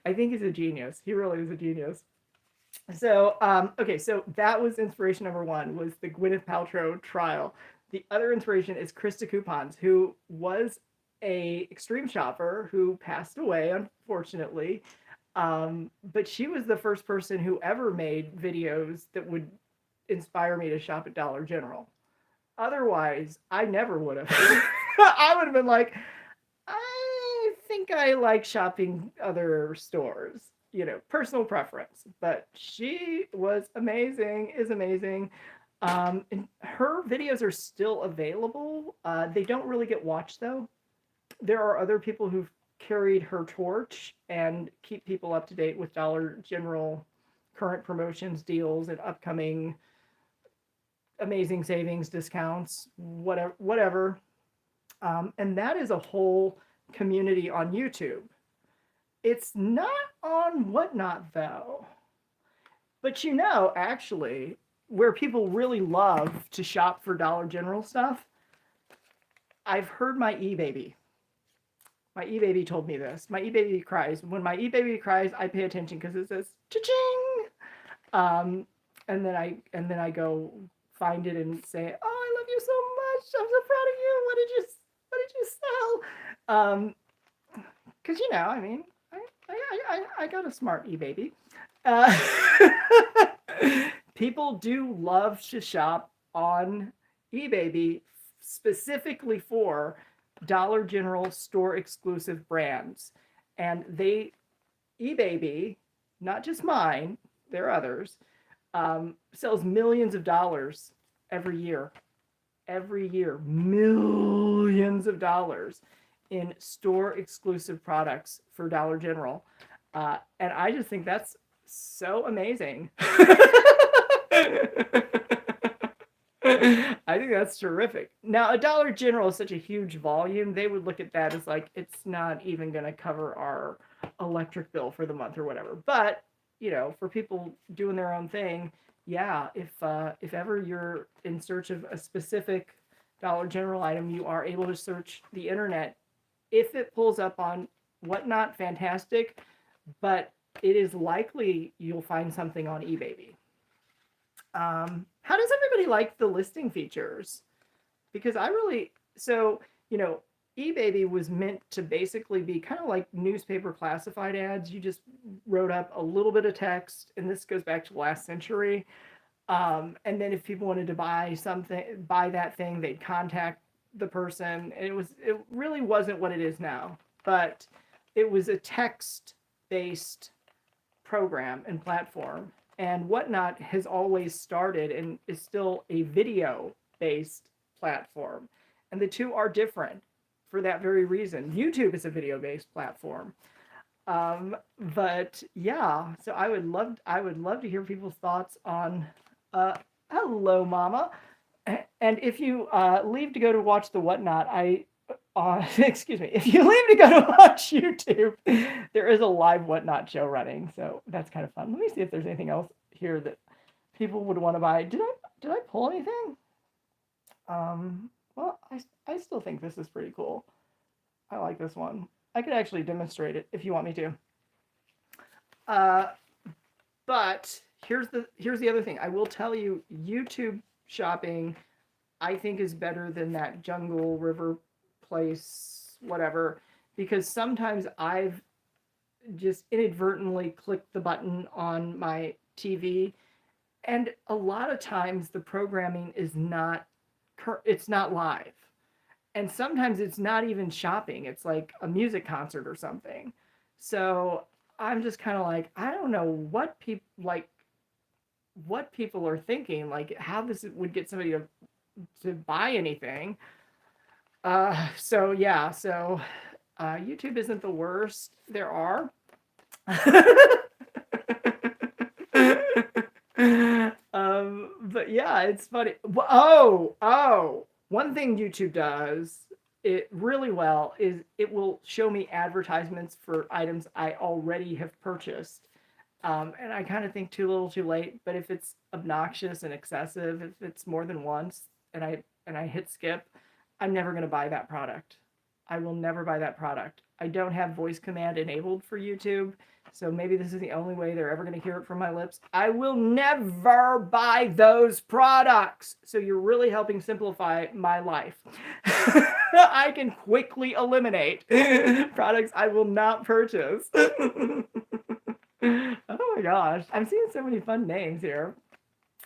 I think he's a genius. He really is a genius. So, okay, so that was inspiration number one, was the Gwyneth Paltrow trial. The other inspiration is Krista Coupons, who was a extreme shopper who passed away, unfortunately. But she was the first person who ever made videos that would inspire me to shop at Dollar General. Otherwise, I never would have. I would have been like, I think I like shopping other stores, personal preference. But she was amazing, is amazing. And her videos are still available. They don't really get watched, though. There are other people who've carried her torch and keep people up to date with Dollar General current promotions, deals, and upcoming amazing savings, discounts, whatever. And that is a whole community on YouTube. It's not on Whatnot, though. But actually, where people really love to shop for Dollar General stuff, I've heard my e-baby. My e-baby told me this. My e-baby cries. When my e-baby cries, I pay attention because it says cha-ching. And then I go find it and say, "Oh, I love you so much. I'm so proud of you. What did you sell?" Because I got a smart e-baby. People do love to shop on eBaby specifically for Dollar General store exclusive brands. And eBaby, not just mine, there are others, sells millions of dollars every year. Every year, millions of dollars in store exclusive products for Dollar General. And I just think that's so amazing. I think that's terrific. Now, a Dollar General is such a huge volume, they would look at that as like, it's not even going to cover our electric bill for the month or whatever. But, for people doing their own thing, yeah, if ever you're in search of a specific Dollar General item, you are able to search the internet. If it pulls up on Whatnot, fantastic. But it is likely you'll find something on eBaby. How does everybody like the listing features? Because eBaby was meant to basically be kind of like newspaper classified ads. You just wrote up a little bit of text, and this goes back to last century. And then if people wanted to buy that thing, they'd contact the person. And it really wasn't what it is now, but it was a text-based program and platform. And Whatnot has always started and is still a video-based platform. And the two are different for that very reason. YouTube is a video-based platform. But yeah, so I would love to hear people's thoughts on hello mama. And if you leave to go to watch the Whatnot, excuse me, if you leave to go to watch YouTube, there is a live Whatnot show running, so that's kind of fun. Let me see if there's anything else here that people would want to buy. Did I pull anything? Well, I still think this is pretty cool. I like this one. I could actually demonstrate it if you want me to. But here's the other thing. I will tell you, YouTube shopping, I think, is better than that Jungle River place, whatever, because sometimes I've just inadvertently clicked the button on my TV, and a lot of times the programming is not live. And sometimes it's not even shopping. It's like a music concert or something. So I'm just kind of like, I don't know what people are thinking, like how this would get somebody to buy anything. So yeah, so YouTube isn't the worst. There are. But yeah, it's funny. One thing YouTube does it really well is it will show me advertisements for items I already have purchased. And I kind of think too little too late, but if it's obnoxious and excessive, if it's more than once and I hit skip, I'm never going to buy that product. I will never buy that product. I don't have voice command enabled for YouTube, so maybe this is the only way they're ever going to hear it from my lips. I will never buy those products. So you're really helping simplify my life. I can quickly eliminate products I will not purchase. Oh my gosh, I'm seeing so many fun names here.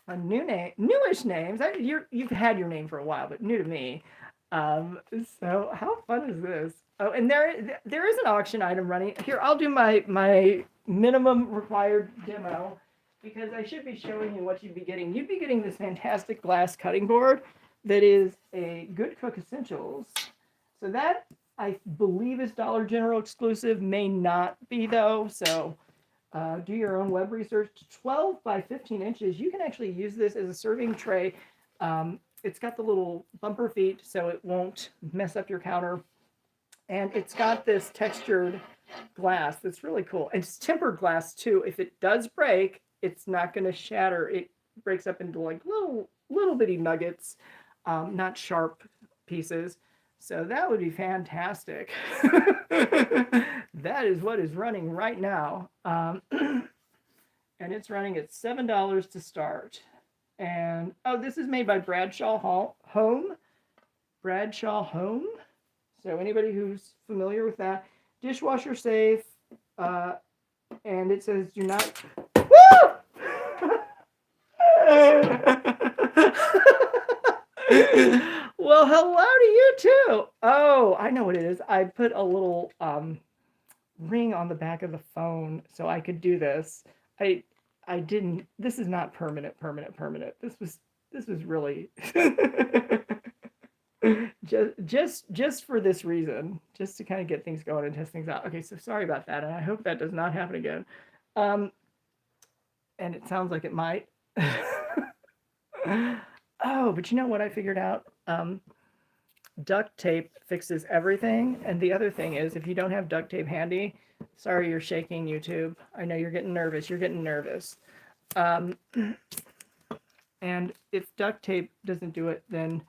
A newish names. You've had your name for a while, but new to me. So how fun is this? Oh, and there is an auction item running. Here, I'll do my minimum required demo because I should be showing you what you'd be getting. You'd be getting this fantastic glass cutting board that is a Good Cook Essentials. So that, I believe, is Dollar General exclusive. May not be, though. So do your own web research. 12 by 15 inches. You can actually use this as a serving tray. It's got the little bumper feet so it won't mess up your counter. And it's got this textured glass that's really cool. And it's tempered glass too. If it does break, it's not going to shatter. It breaks up into like little bitty nuggets, not sharp pieces. So that would be fantastic. That is what is running right now. And it's running at $7 to start. And this is made by Bradshaw Home. Bradshaw Home. So anybody who's familiar with that, dishwasher safe. And it says do not. Woo! Well, hello to you too. Oh, I know what it is. I put a little ring on the back of the phone so I could do this. I didn't. This is not permanent. This was really just for this reason, just to kind of get things going and test things out. Okay, so sorry about that, and I hope that does not happen again. And it sounds like it might. Oh, but you know what I figured out? Duct tape fixes everything. And the other thing is, if you don't have duct tape handy, sorry, you're shaking, YouTube. I know you're getting nervous. And if duct tape doesn't do it, then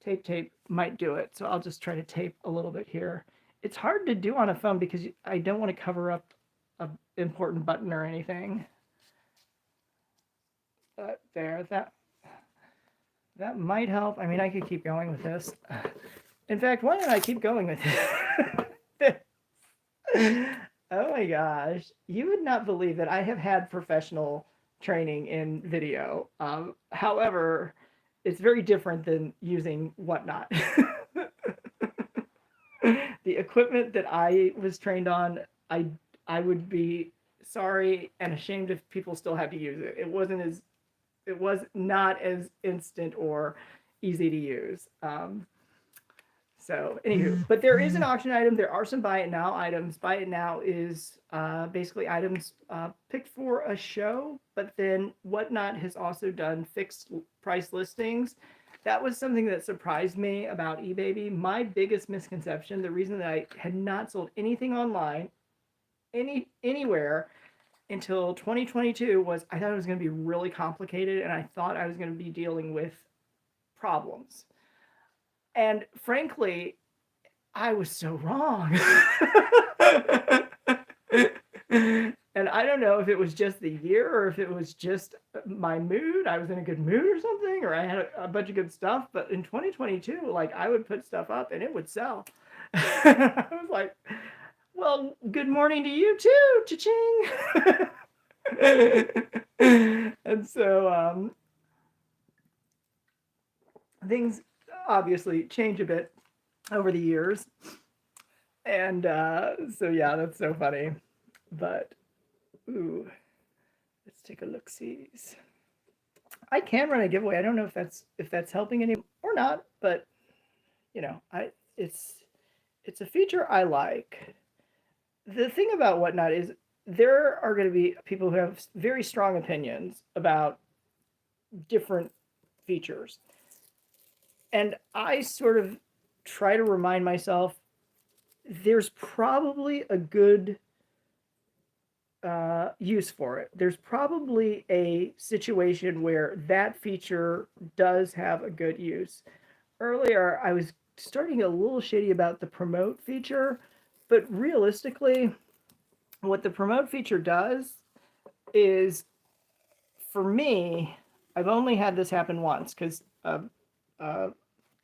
tape might do it. So I'll just try to tape a little bit here. It's hard to do on a phone because I don't want to cover up an important button or anything. But there, that might help. I mean, I could keep going with this. In fact, why don't I keep going with it? Oh my gosh. You would not believe that I have had professional training in video. However, it's very different than using Whatnot. The equipment that I was trained on, I would be sorry and ashamed if people still had to use it. It was not as instant or easy to use. So, anywho, but there is an auction item. There are some buy it now items. Buy it now is basically items picked for a show, but then Whatnot has also done fixed price listings. That was something that surprised me about eBaby. My biggest misconception, the reason that I had not sold anything online, anywhere until 2022, was I thought it was going to be really complicated, and I thought I was going to be dealing with problems. And frankly, I was so wrong. And I don't know if it was just the year or if it was just my mood. I was in a good mood or something, or I had a bunch of good stuff. But in 2022, like, I would put stuff up and it would sell. I was like, well, good morning to you too, cha-ching. And so things obviously change a bit over the years. And so, yeah, that's so funny. But, ooh, let's take a look-sees. I can run a giveaway. I don't know if that's helping any or not, but you know, it's a feature I like. The thing about Whatnot is there are going to be people who have very strong opinions about different features. And I sort of try to remind myself there's probably a good use for it. There's probably a situation where that feature does have a good use. Earlier, I was starting a little shitty about the promote feature, but realistically, what the promote feature does is, for me, I've only had this happen once because a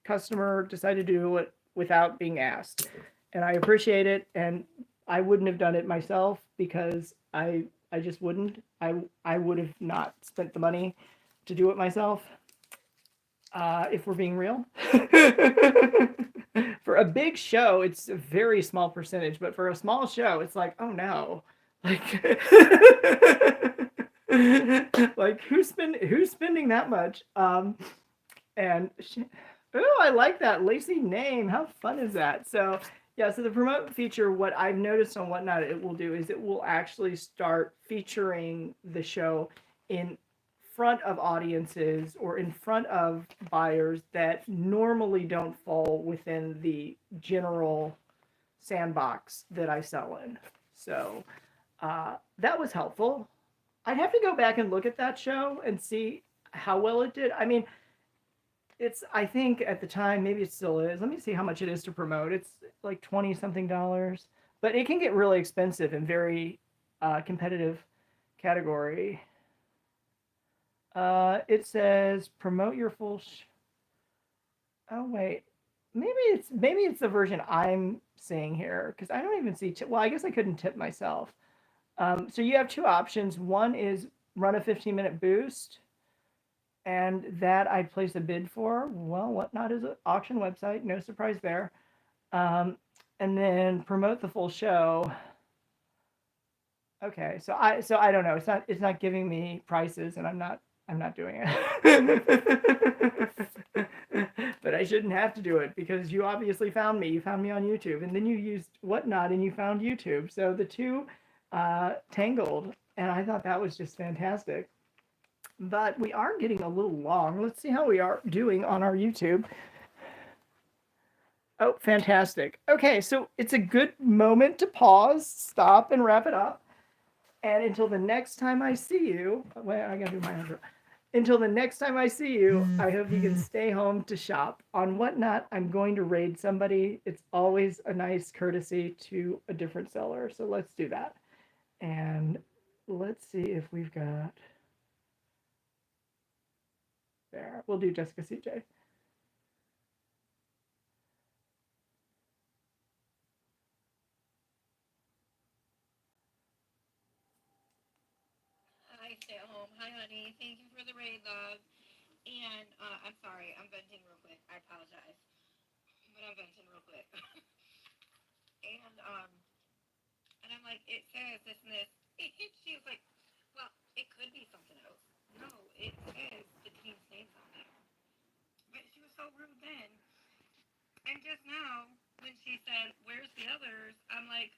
customer decided to do it without being asked. And I appreciate it, and I wouldn't have done it myself because I just wouldn't. I would have not spent the money to do it myself. If we're being real. For a big show, it's a very small percentage, but for a small show, it's like, oh no. Like like who's spending that much? And oh, I like that Lacey name. How fun is that? So yeah, so the promote feature, what I've noticed on Whatnot it will do is it will actually start featuring the show in front of audiences or in front of buyers that normally don't fall within the general sandbox that I sell in. So that was helpful. I'd have to go back and look at that show and see how well it did. I mean, I think at the time, maybe it still is. Let me see how much it is to promote. It's like 20 something dollars, but it can get really expensive in very competitive category. It says promote your full. Oh wait, maybe it's the version I'm seeing here because I don't even see. Well, I guess I couldn't tip myself. So you have two options. One is run a 15-minute boost, and that I place a bid for. Well, Whatnot is an auction website. No surprise there. And then promote the full show. Okay, so I don't know. It's not giving me prices, and I'm not doing it. But I shouldn't have to do it because you obviously found me. You found me on YouTube, and then you used Whatnot, and you found YouTube. So the two tangled, and I thought that was just fantastic. But we are getting a little long. Let's see how we are doing on our YouTube. Oh, fantastic. Okay, so it's a good moment to pause, stop, and wrap it up. And until the next time I see you, wait, I gotta do my intro. Until the next time I see you, I hope you can stay home to shop. On Whatnot, I'm going to raid somebody. It's always a nice courtesy to a different seller. So let's do that. And let's see if we've got... There, we'll do Jessica CJ. Hi, stay at home. Hi, honey. Thank you for the raid, love. And I'm sorry, I'm venting real quick. I apologize, but I'm venting real quick. And I'm like, it says this and this. She was like, well, it could be something else. No, it says the team's names on there. But she was so rude then. And just now, when she said, where's the others? I'm like,